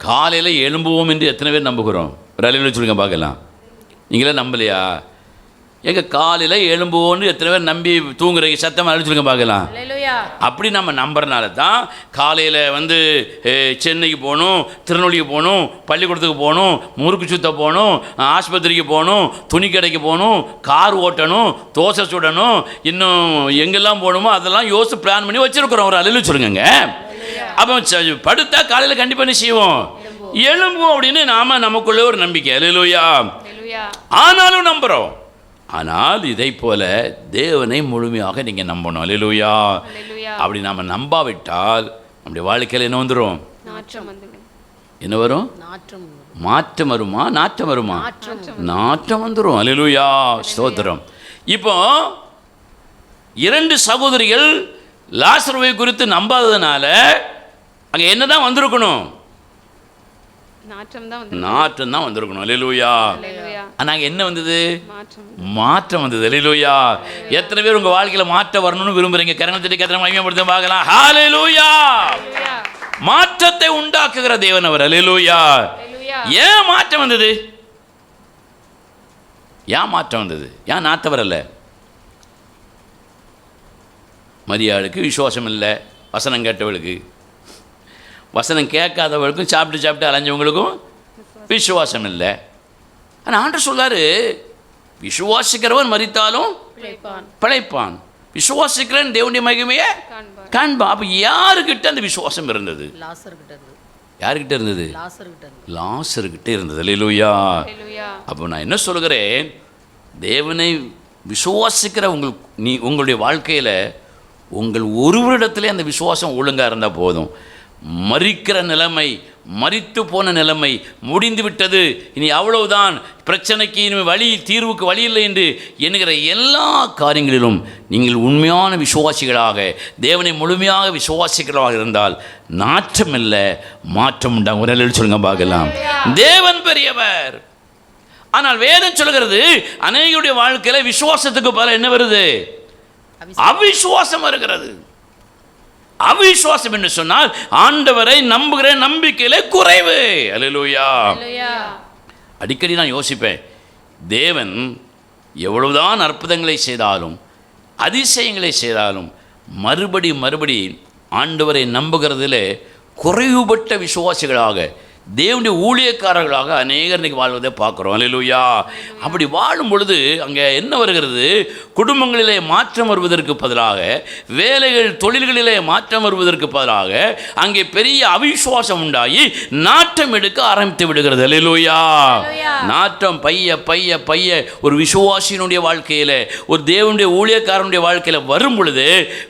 S1: காலையில் எழும்புவோம் என்று எத்தனை பேர் நம்புகிறோம்? ஒரு அல்லேலூயா சொல்லுங்க பார்க்கலாம். நீங்களே நம்பலையா? எங்கள் காலையில் எழும்புவோன்னு எத்தனை பேர் நம்பி தூங்குறீங்க? சத்தமாக அழிச்சுருங்க பார்க்கலாம். அப்படி நம்ம நம்புறனால தான் காலையில் வந்து சென்னைக்கு போகணும், திருநெல்வேலிக்கு போகணும், பள்ளிக்கூடத்துக்கு போகணும், முறுக்கு சுத்த போகணும், ஆஸ்பத்திரிக்கு போகணும், துணி கடைக்கு போகணும், கார் ஓட்டணும், தோசை சுடணும், இன்னும் எங்கெல்லாம் போகணுமோ அதெல்லாம் யோசித்து பிளான் பண்ணி வச்சுருக்குறோம். ஒரு அல்லேலூயா சொல்லுங்க. அப்போ படுத்தா காலையில் கண்டிப்பாக என்ன செய்வோம்? எழும்புவோம் அப்படின்னு நாம நமக்குள்ளே ஒரு நம்பிக்கை. அல்லேலூயா. ஆனாலும் நம்புகிறோம். ஆனால் இதை போல தேவனை முழுமையாக நீங்கள் நம்பணும். அல்லேலூயா.
S2: அல்லேலூயா.
S1: அப்படி நாம் நம்பாவிட்டால் நம்முடைய வாழ்க்கையில் என்ன வந்துடும்?
S2: நாற்றம் வந்துடும்.
S1: என்ன வரும்? மாற்றம் வருமா? நாற்றம் வருமா? நாற்றம் வந்துடும். அல்லேலூயா. ஸ்தோத்திரம். இப்போ 2 சகோதரிகள் லாசருவை குறித்து நம்பாததுனால அங்கே என்னதான் வந்திருக்கணும்? நாற்றம் தான் வந்திருக்கணும். அல்லேலூயா. ஆனால் என்ன வந்தது? மாற்றம் வந்தது. அல்லேலூயா. எத்தனை பேர் உங்க வாழ்க்கையில மாற்றம் வரணும்னு விரும்புறீங்க? கரங்களை தட்டி கர்த்தரை மகிமைப்படுத்த பார்க்கலாம். ஹல்லேலூயா. மாற்றத்தை உண்டாக்குகிற தேவன் அவர். அல்லேலூயா. ஏன் மாற்றம் வந்தது? ஏன் மாற்றம் வந்தது? ஏன் நாத்த வரல? மரியாளுக்கு விசுவாசம் இல்லை, வசனம் கேட்டவளுக்கு. வசனம் கேட்காதவளுக்கும் சாப்பிட்டு அலைஞ்சவங்களுக்கும் விசுவாசம் இல்லை. ஆனால் ஆண்டவர் சொல்றாரு, விசுவாசிக்கிறவன் மரித்தாலும் பிழைப்பான். விசுவாசிக்கிறவன் தேவனுடைய மகிமையை காண்பான். அப்போ யாருக்கிட்ட அந்த விசுவாசம் இருந்தது? யாருக்கிட்ட இருந்தது? லாசர்கிட்ட இருந்தது. அல்லேலூயா. அப்போ நான் என்ன சொல்கிறேன், தேவனை விசுவாசிக்கிற உங்களுடைய வாழ்க்கையில் உங்கள் ஒருவரிடத்திலே அந்த விசுவாசம் ஒழுங்காக இருந்தால் போதும். மரிக்கிற நிலைமை, மரித்து போன நிலைமை முடிந்து விட்டது, இனி அவ்வளவுதான், பிரச்சனைக்கு இனி தீர்வுக்கு வழி இல்லை என்று என்கிற எல்லா காரியங்களிலும் நீங்கள் உண்மையான விசுவாசிகளாக, தேவனை முழுமையாக விசுவாசிக்கிறவராக இருந்தால் நாற்றம் இல்லை, மாற்றம் உண்டாகும். ஒரு நிலையில் சொல்லுங்க பார்க்கலாம். தேவன் பெரியவர். ஆனால் வேதம் சொல்கிறது, அநேகருடைய வாழ்க்கையில் விசுவாசத்துக்கு பல என்ன வருது? அவிசுவாசம் வருகிறது. அவிசுவாசம் என்று சொன்னால் ஆண்டவரை நம்புகிற நம்பிக்கையில குறைவு. அல்லேலூயா. அடிக்கடி நான் யோசிப்பேன், தேவன் எவ்வளவுதான் அற்புதங்களை செய்தாலும் அதிசயங்களை செய்தாலும் மறுபடி ஆண்டவரை நம்புகிறதில் குறைவுபட்ட விசுவாசிகளாக, தேவனுடைய ஊழியக்காரர்களாக அநேகர் இன்றைக்கி வாழ்வதை பார்க்குறோம். அல்லேலூயா. அப்படி வாழும் பொழுது அங்கே என்ன வருகிறது? குடும்பங்களிலே மாற்றம் வருவதற்கு பதிலாக, வேலைகள் தொழில்களிலே மாற்றம் வருவதற்கு பதிலாக அங்கே பெரிய அவிசுவாசம் உண்டாகி நாட்டம் எடுக்க ஆரம்பித்து விடுகிறது. அல்லேலூயா. நாட்டம் பைய ஒரு விசுவாசியினுடைய வாழ்க்கையில், ஒரு தேவனுடைய ஊழியக்காரனுடைய வாழ்க்கையில் வரும் பொழுது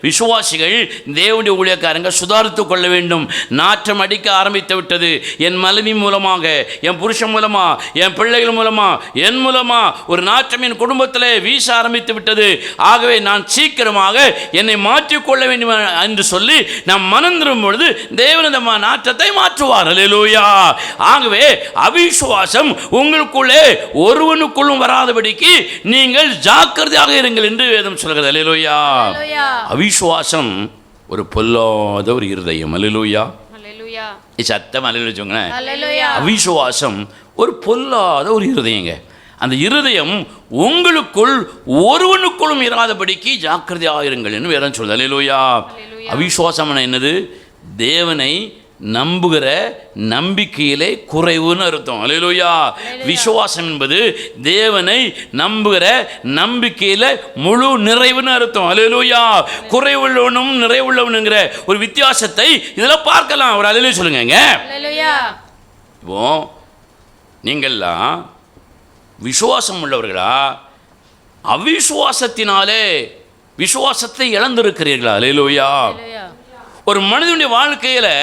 S1: விசுவாசிகள், தேவனுடைய ஊழியக்காரங்க சுதாரித்து கொள்ள வேண்டும். நாற்றம் அடிக்க ஆரம்பித்து விட்டது. என் மனைவி மூலமாக, என் புருஷன் மூலமா, என் பிள்ளைகள் மூலமா, என் மூலமா ஒரு நாற்றம் என் குடும்பத்தில் வீச ஆரம்பித்து விட்டது. ஆகவே நான் சீக்கிரமாக என்னை மாற்றிக்கொள்ள வேண்டும் என்று சொல்லி நாம் மனம் திரும்பும் பொழுது தேவன் அந்த நாற்றத்தை மாற்றுவார். அல்லேலூயா. ஆகவே அவிசுவாசம் உங்களுக்குள்ளே ஒருவனுக்குள்ளும் வராதபடிக்கு நீங்கள் ஜாக்கிரதையாக இருங்கள் என்று வேதம் சொல்கிறது. அல்லேலூயா. அவிசுவாசம் ஒரு பொல்லாத ஒரு இருதயம். அல்லேலூயா. சத்தம் அல்லேலூயா. அவிசுவாசம் ஒரு பொல்லாத ஒரு இருதயங்க. அந்த இருதயம் உங்களுக்குள் ஒருவனுக்குள்ளும் இராதபடிக்கு ஜாக்கிரதையாக இருங்கள் என்று வேதம் சொல்லுது. அல்லேலூயா. அவிசுவாசம் என்னது? தேவனை நம்புகிற நம்பிக்கையிலே குறைவுன்னு அர்த்தம். அல்லேலூயா. விசுவாசம் என்பது தேவனை நம்புகிற நம்பிக்கையில முழு நிறைவுன்னு அர்த்தம். அல்லேலூயா. குறைவுள்ளவனும் நிறைவுள்ளவனுங்கிற ஒரு வித்தியாசத்தை இதில் பார்க்கலாம். ஒரு அல்லேலூயா சொல்லுங்க. இப்போ நீங்கள்லாம் விசுவாசம் உள்ளவர்களா, அவிசுவாசத்தினாலே விசுவாசத்தை இழந்திருக்கிறீர்களா? அல்லேலூயா. ஒரு மனிதனுடைய வாழ்க்கையில்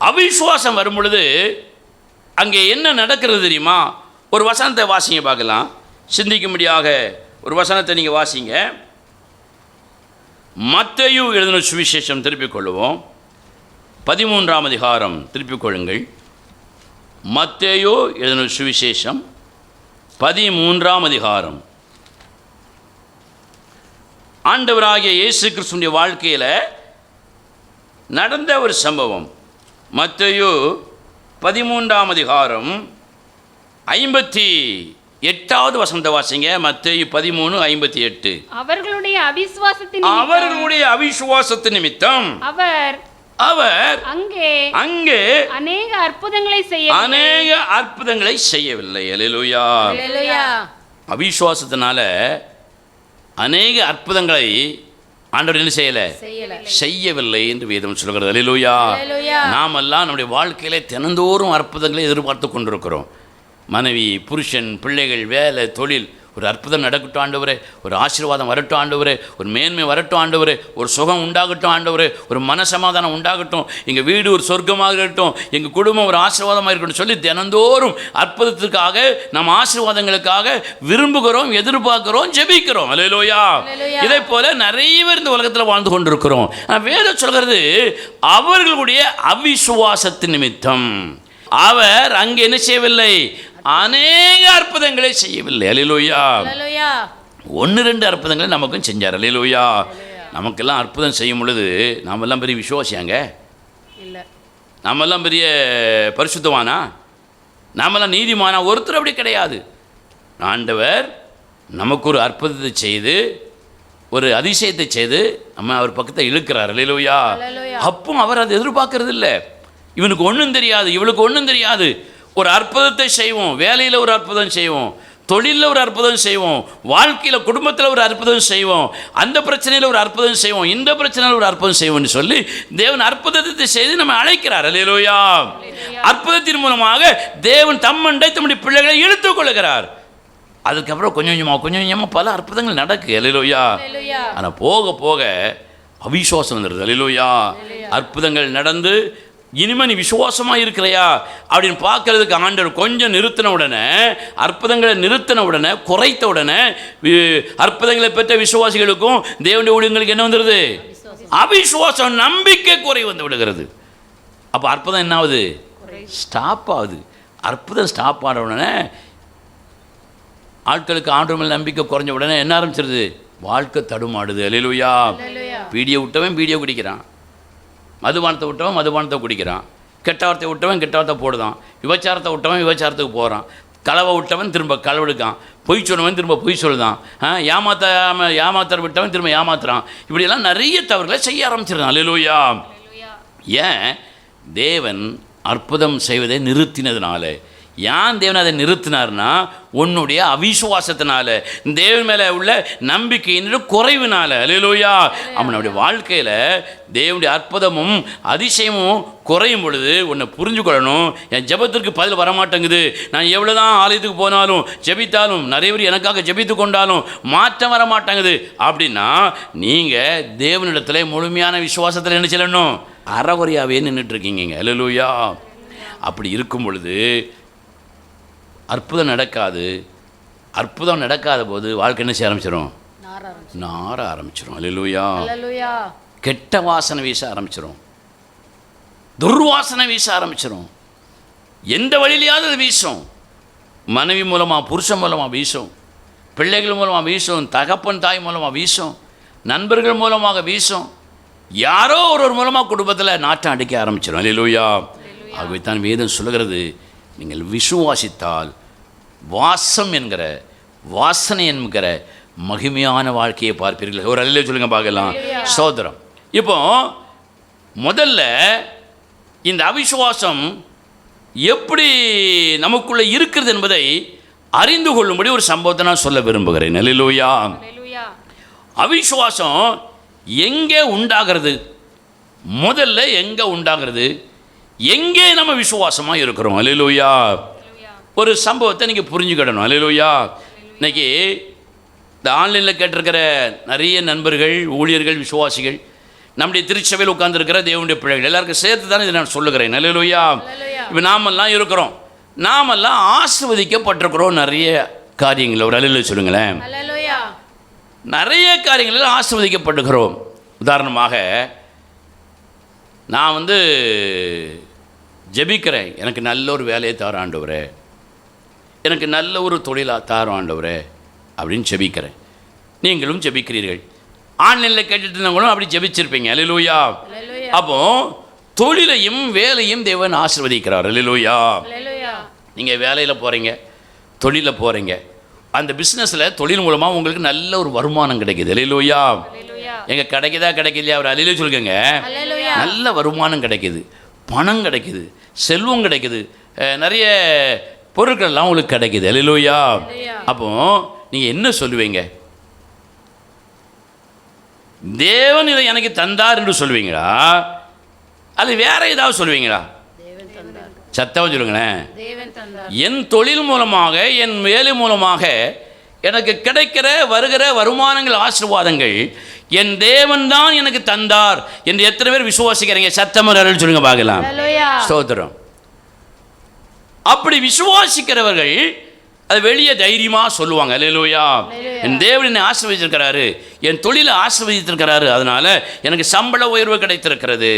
S1: அவிசுவாசம் வரும் பொழுது அங்கே என்ன நடக்கிறது தெரியுமா? ஒரு வசனத்தை வாசிங்க பார்க்கலாம். சிந்திக்கும்படியாக ஒரு வசனத்தை நீங்கள் வாசிங்க. மத்தேயு எழுதின சுவிசேஷம் திருப்பிக் கொள்ளுவோம். 13ஆம் அதிகாரம் திருப்பிக் கொள்ளுங்கள். மத்தேயு எழுதின சுவிசேஷம் 13ஆம் அதிகாரம். ஆண்டவராகிய இயேசு கிறிஸ்துவின் வாழ்க்கையில் நடந்த ஒரு சம்பவம். மத்தேயு 13ஆம் அதிகாரம் 58வது வசனத்தை வாசிங்க. மத்தேயு 13:58.
S2: அவர்களுடைய அவிசுவாசத்தின் நிமித்தம் அவர் அங்கே அநேக அற்புதங்களை செய்யவில்லை. அல்லேலூயா. அவிசுவாசத்தினால அநேக அற்புதங்களை ஆண்டவர் என்ன செய்யவில்லை என்று வேதம் சொல்கிறது. அல்லேலூயா. நாமெல்லாம் நம்முடைய வாழ்க்கையில தினந்தோறும் அற்புதங்களை எதிர்பார்த்து கொண்டிருக்கிறோம். மனைவி, புருஷன், பிள்ளைகள், வேலை, தொழில்,
S1: ஒரு அற்புதம் நடக்கட்டும் ஆண்டவரே, ஒரு ஆசீர்வாதம் வரட்டும் ஆண்டவரே, ஒரு மேன்மை வரட்டும் ஆண்டவரே, ஒரு சுகம் உண்டாகட்டும் ஆண்டவரே, ஒரு மனசமாதானம் உண்டாகட்டும், எங்கள் வீடு ஒரு சொர்க்கமாக இருக்கட்டும், எங்கள் குடும்பம் ஒரு ஆசீர்வாதமாக இருக்கட்டும் சொல்லி தினந்தோறும் அற்புதத்துக்காக நம்ம ஆசீர்வாதங்களுக்காக விரும்புகிறோம், எதிர்பார்க்கிறோம், ஜெபிக்கிறோம். அல்லேலூயா. இதே போல நிறைய பேர் இந்த உலகத்தில் வாழ்ந்து கொண்டிருக்கிறோம். வேதம் சொல்கிறது அவர்களுடைய அவிசுவாசத்தின் நிமித்தம் அவர் அங்கே என்ன செய்யவில்லை, அநேக அற்புதங்களை செய்யவில்லை. அல்லேலூயா. 1-2 அற்புதங்களை நமக்கும் செஞ்சார். அல்லேலூயா. நமக்கெல்லாம் அற்புதம் செய்யும் பொழுது நாமெல்லாம் பெரிய விசுவாசியாங்க? இல்லை. நாமெல்லாம் பெரிய பரிசுத்தவானா? நாமெல்லாம் நீதிமானா? ஒருத்தர் அப்படி கிடையாது. ஆண்டவர் நமக்கு ஒரு அற்புதத்தை செய்து, ஒரு அதிசயத்தை செய்து நம்ம அவர் பக்கத்தை இழுக்கிறார். அல்லேலூயா. அப்போ அவர் அதை எதிர்பார்க்கறது இல்லை. இவனுக்கு ஒன்றும் தெரியாது, இவளுக்கு ஒன்றும் தெரியாது. ஒரு அற்புதத்தை செய்வோம், வேலையில் ஒரு அற்புதம் செய்வோம், தொழிலில் ஒரு அற்புதம் செய்வோம், வாழ்க்கையில் குடும்பத்தில் ஒரு அற்புதம் செய்வோம், அந்த பிரச்சனையில் ஒரு அற்புதம் செய்வோம், இந்த பிரச்சனையில் ஒரு அற்புதம் செய்வோம்னு சொல்லி தேவன் அற்புதத்தை செய்து நம்ம அழைக்கிறார். அல்லேலூயா. அற்புதத்தின் மூலமாக தேவன் தம்மண்டை தம்முடைய பிள்ளைகளை இழுத்துக் கொள்கிறார். அதுக்கப்புறம் கொஞ்சம் கொஞ்சமாக பல அற்புதங்கள் நடக்கு. அல்லேலூயா. ஆனால் போக போக அவிசுவாசம் வந்துடுது. அல்லேலூயா. அற்புதங்கள் நடந்து இனிமே நீ விசுவாசமாக இருக்கிறையா அப்படின்னு பார்க்கறதுக்கு ஆண்டவர் கொஞ்சம் நிறுத்தின உடனே, அற்புதங்களை நிறுத்தின உடனே, குறைத்த உடனே அற்புதங்களை பெற்ற விசுவாசிகளுக்கும் தேவனுடைய ஊழியர்களுக்கு என்ன வந்துடுது, அவிசுவாசம், நம்பிக்கை குறை வந்து விடுகிறது. அப்போ அற்புதம் என்ன ஆகுது, ஸ்டாப் ஆகுது. அற்புதம் ஸ்டாப் ஆன உடனே ஆட்களுக்கு ஆண்டவர் மேல் நம்பிக்கை குறைஞ்ச உடனே என்ன ஆரம்பிச்சிருது, வாழ்க்கை தடுமாடுது. அல்லேலூயா. பீடியை விட்டவன் பீடியை குடிக்கிறான், மதுபானத்தை விட்டவன் மதுபானத்தை குடிக்கிறான், கெட்ட வார்த்தை விட்டவன் கெட்ட வார்த்தை போடுதான், விபச்சாரத்தை விட்டவன் விபச்சாரத்துக்கு போகிறான், களவை விட்டவன் திரும்ப களவெடுக்கான், பொய் சொன்னவன் திரும்ப பொய் சொல்லுதான், ஏமாத்தர விட்டவன் திரும்ப ஏமாத்துறான். இப்படியெல்லாம் நிறைய தவறுகளை செய்ய ஆரம்பிச்சிருக்கான். அல்லேலூயா. ஏன் தேவன் அற்புதம் செய்வதை நிறுத்தினதுனால. ஏன் தேவன் அதை நிறுத்தினார்னா, உன்னுடைய அவிசுவாசத்தினால, தேவன் மேலே உள்ள நம்பிக்கையின் குறைவினால. அல்லேலூயா. அவனுடைய வாழ்க்கையில் தேவனுடைய அற்புதமும் அதிசயமும் குறையும் பொழுது உன்னை புரிஞ்சுக்கொள்ளணும். என் ஜெபத்திற்கு பதில் வரமாட்டேங்குது, நான் எவ்வளோ தான் ஆலயத்துக்கு போனாலும் ஜெபித்தாலும் நிறைய பேர் எனக்காக ஜெபித்து கொண்டாலும் மாற்றம் வரமாட்டேங்குது அப்படின்னா, நீங்கள் தேவனிடத்தில் முழுமையான விசுவாசத்தில் என்ன செய்யணும், அறகுறையாகவே நின்றுட்டுருக்கீங்க. அல்லேலூயா. அப்படி இருக்கும் பொழுது அற்புதம் நடக்காது. அற்புதம் நடக்காத போது வாழ்க்கை என்ன செய்ய ஆரம்பிச்சிடும், நார ஆரம்பிச்சிடும். அல்லேலூயா. கெட்ட வாசனை வீச ஆரம்பிச்சிடும், துர்வாசனை வீச ஆரம்பிச்சிடும். எந்த வழியிலையாவது அது வீசும். மனைவி மூலமாக, புருஷன் மூலமாக வீசும், பிள்ளைகள் மூலமாக வீசும், தகப்பன் தாய் மூலமாக வீசும், நண்பர்கள் மூலமாக வீசும், யாரோ ஒரு மூலமாக குடும்பத்தில் நாட்டம் அடிக்க ஆரம்பிச்சிடும். அல்லேலூயா. ஆகவே தான் வேதம் சொல்லுகிறது, நீங்கள் விசுவாசித்தால் வாசம் என்கிற, வாசனை என்கிற மகிமையான வாழ்க்கையை பார்ப்பீர்கள். ஒரு அல்லேலூயா சொல்லுங்க பார்க்கலாம். சோதரம். இப்போ முதல்ல இந்த அவிசுவாசம் எப்படி நமக்குள்ளே இருக்கிறது என்பதை அறிந்து கொள்ளும்படி ஒரு சம்பவத்தை நான் சொல்ல விரும்புகிறேன். அல்லேலூயா. அவிசுவாசம் எங்கே உண்டாகிறது, முதல்ல எங்கே உண்டாகிறது, எங்கே நம்ம விசுவாசமாக இருக்கிறோம். அல்லேலூயா. ஒரு சம்பவத்தை நீங்கள் புரிஞ்சுக்கிடணும். அல்லேலூயா. இன்னைக்கு இந்த ஆன்லைனில் கேட்டிருக்கிற நிறைய நண்பர்கள், ஊழியர்கள், விசுவாசிகள், நம்முடைய திருச்சபையில் உட்கார்ந்துருக்கிற தேவனுடைய பிள்ளைகள் எல்லாருக்கும் சேர்த்து தானே இதை நான் சொல்லுகிறேன். அல்லேலூயா. இப்போ நாமெல்லாம் இருக்கிறோம், நாமெல்லாம் ஆசீர்வதிக்கப்பட்டிருக்கிறோம் நிறைய காரியங்கள். ஒரு அல்லேலூயா சொல்லுங்களேன். நிறைய காரியங்களில் ஆசீர்வதிக்கப்பட்டுக்கிறோம். உதாரணமாக நான் ஜெபிக்கிறேன், எனக்கு நல்ல ஒரு வேலையை தார ஆண்டவரே, எனக்கு நல்ல ஒரு தொழிலாக தார ஆண்டவரே அப்படின்னு ஜெபிக்கிறேன். நீங்களும் ஜெபிக்கிறீர்கள். ஆன்லைனில் கேட்டுட்டு இருந்தவங்களும் அப்படி ஜெபிச்சிருப்பீங்க. அல்லேலூயா. அப்போ தொழிலையும் வேலையும் தேவன் ஆசீர்வதிக்கிறார். அல்லேலூயா. நீங்கள் வேலையில் போகிறீங்க, தொழிலில் போகிறீங்க, அந்த பிஸ்னஸில் தொழில் மூலமாக உங்களுக்கு நல்ல ஒரு வருமானம் கிடைக்குது. அல்லேலூயா. எங்கள் கிடைக்கலையா ஒரு அல்லேலூயா சொல்லுங்க. நல்ல வருமானம் கிடைக்குது, பணம் கிடைக்குது, செல்வம் கிடைக்குது, நிறைய பொருட்கள்லாம் உங்களுக்கு கிடைக்குது. அல்லேலூயா. அப்போ நீங்கள் என்ன சொல்லுவீங்க, தேவன் இதை எனக்கு தந்தார் என்று சொல்லுவீங்களா, அது வேற ஏதாவது சொல்லுவீங்களா? சத்தமாக சொல்லுங்களேன். என் தொழில் மூலமாக, என் வேலை மூலமாக எனக்கு கிடைக்கிற வருகிற வருமானங்கள் ஆசீர்வாதங்கள் என் தேவன் தான் எனக்கு தந்தார் என்று எத்தனை பேர் விசுவாசிக்கிறீங்க? சத்தமரல் சொல்லுங்க பார்க்கலாம். ஸ்தோத்திரம். அப்படி விசுவாசிக்கிறவர்கள் அது வெளியே தைரியமாக சொல்லுவாங்க, அல்லேலூயா, என் தேவன் என்னை ஆசீர்வதித்திருக்கிறாரு, என் தொழிலை ஆசீர்வதித்திருக்கிறாரு, அதனால் எனக்கு சம்பள உயர்வு கிடைத்திருக்கிறது,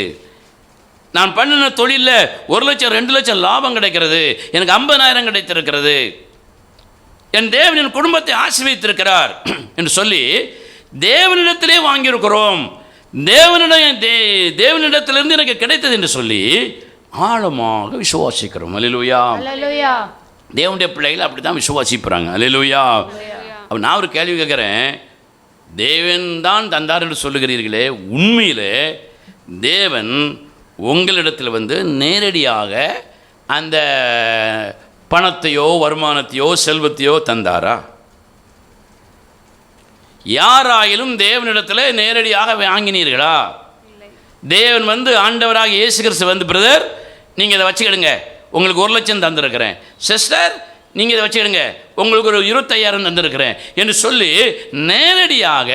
S1: நான் பண்ணின தொழிலில் 1 லட்சம் 2 லட்சம் லாபம் கிடைக்கிறது, எனக்கு 50,000 கிடைத்திருக்கிறது, என் தேவன் என் குடும்பத்தை ஆசீர்வதித்திருக்கிறார் என்று சொல்லி தேவனிடத்திலே வாங்கியிருக்கிறோம், தேவனிடத்திலிருந்து எனக்கு கிடைத்தது என்று சொல்லி ஆழமாக விசுவாசிக்கிறோம். அல்லேலூயா. தேவனுடைய பிள்ளைகள் அப்படி தான் விசுவாசிப்பாங்க. அல்லேலூயா. அப்போ நான் ஒரு கேள்வி கேட்குறேன், தேவன் தான் தந்தார் என்று சொல்லுகிறீர்களே, உண்மையிலே தேவன் உங்களிடத்தில் நேரடியாக அந்த பணத்தையோ வருமானத்தையோ செல்வத்தையோ தந்தாரா? யாராயிலும் தேவனிடத்தில் நேரடியாக வாங்கினீர்களா? தேவன் ஆண்டவராக இயேசு கிறிஸ்து பிரதர் நீங்கள் இதை வச்சுக்கிடுங்க, உங்களுக்கு 1 லட்சம் தந்திருக்கிறேன், சிஸ்டர் நீங்கள் இதை வச்சுக்கிடுங்க, உங்களுக்கு ஒரு 25,000 தந்திருக்கிறேன் என்று சொல்லி நேரடியாக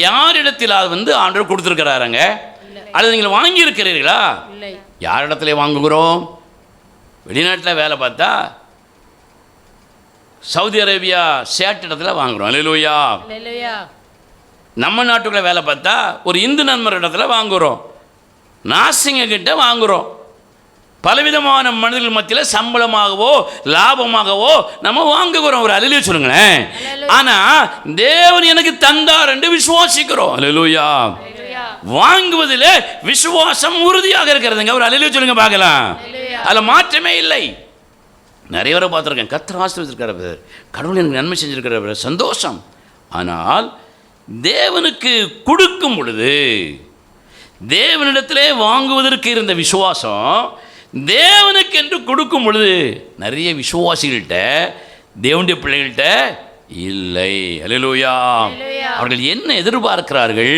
S1: யாரிடத்தில் ஆண்டவர் கொடுத்துருக்கிறாருங்க? அல்லது நீங்கள் வாங்கியிருக்கிறீர்களா? யாரிடத்துல வாங்குகிறோம்? வெளிநாட்டில் வேலை பார்த்தா சவுதி அரேபியா சேட் இடத்துல வாங்குகிறோம். அல்லேலூயா. நம்ம நாட்டுக்குள்ள வேலை பார்த்தா ஒரு இந்து நண்பர் இடத்துல வாங்குகிறோம், நாசிங்க கிட்ட வாங்குகிறோம். பலவிதமான மனிதர்கள் மத்தியில் சம்பளமாகவோ லாபமாகவோ நம்ம வாங்குகிறோம். ஒரு அல்லேலூயா சொல்லுங்களேன். ஆனால் தேவன் எனக்கு தந்தார் என்று விசுவாசிக்கிறோம். அல்லேலூயா. வாங்குவதில் விசுவாசம் உறுதியாக இருக்கிறதுங்க. ஒரு அல்லேலூயா சொல்லுங்க பார்க்கலாம். அதில் மாற்றமே இல்லை. நிறைய பேரை பார்த்துருக்கேன், கர்த்தர் ஆசீர்வதிச்சிருக்கிறார், கடவுள் எனக்கு நன்மை செஞ்சிருக்கிறார், சந்தோஷம். ஆனால் தேவனுக்கு கொடுக்கும் பொழுது, தேவனிடத்திலே வாங்குவதற்கு இருந்த விசுவாசம் தேவனுக்கு என்று கொடுக்கும் பொழுது நிறைய விசுவாசிகள்கிட்ட, தேவனுடைய பிள்ளைகள்கிட்ட இல்லை. அல்லேலூயா. அவர்கள் என்ன எதிர்பார்க்கிறார்கள்?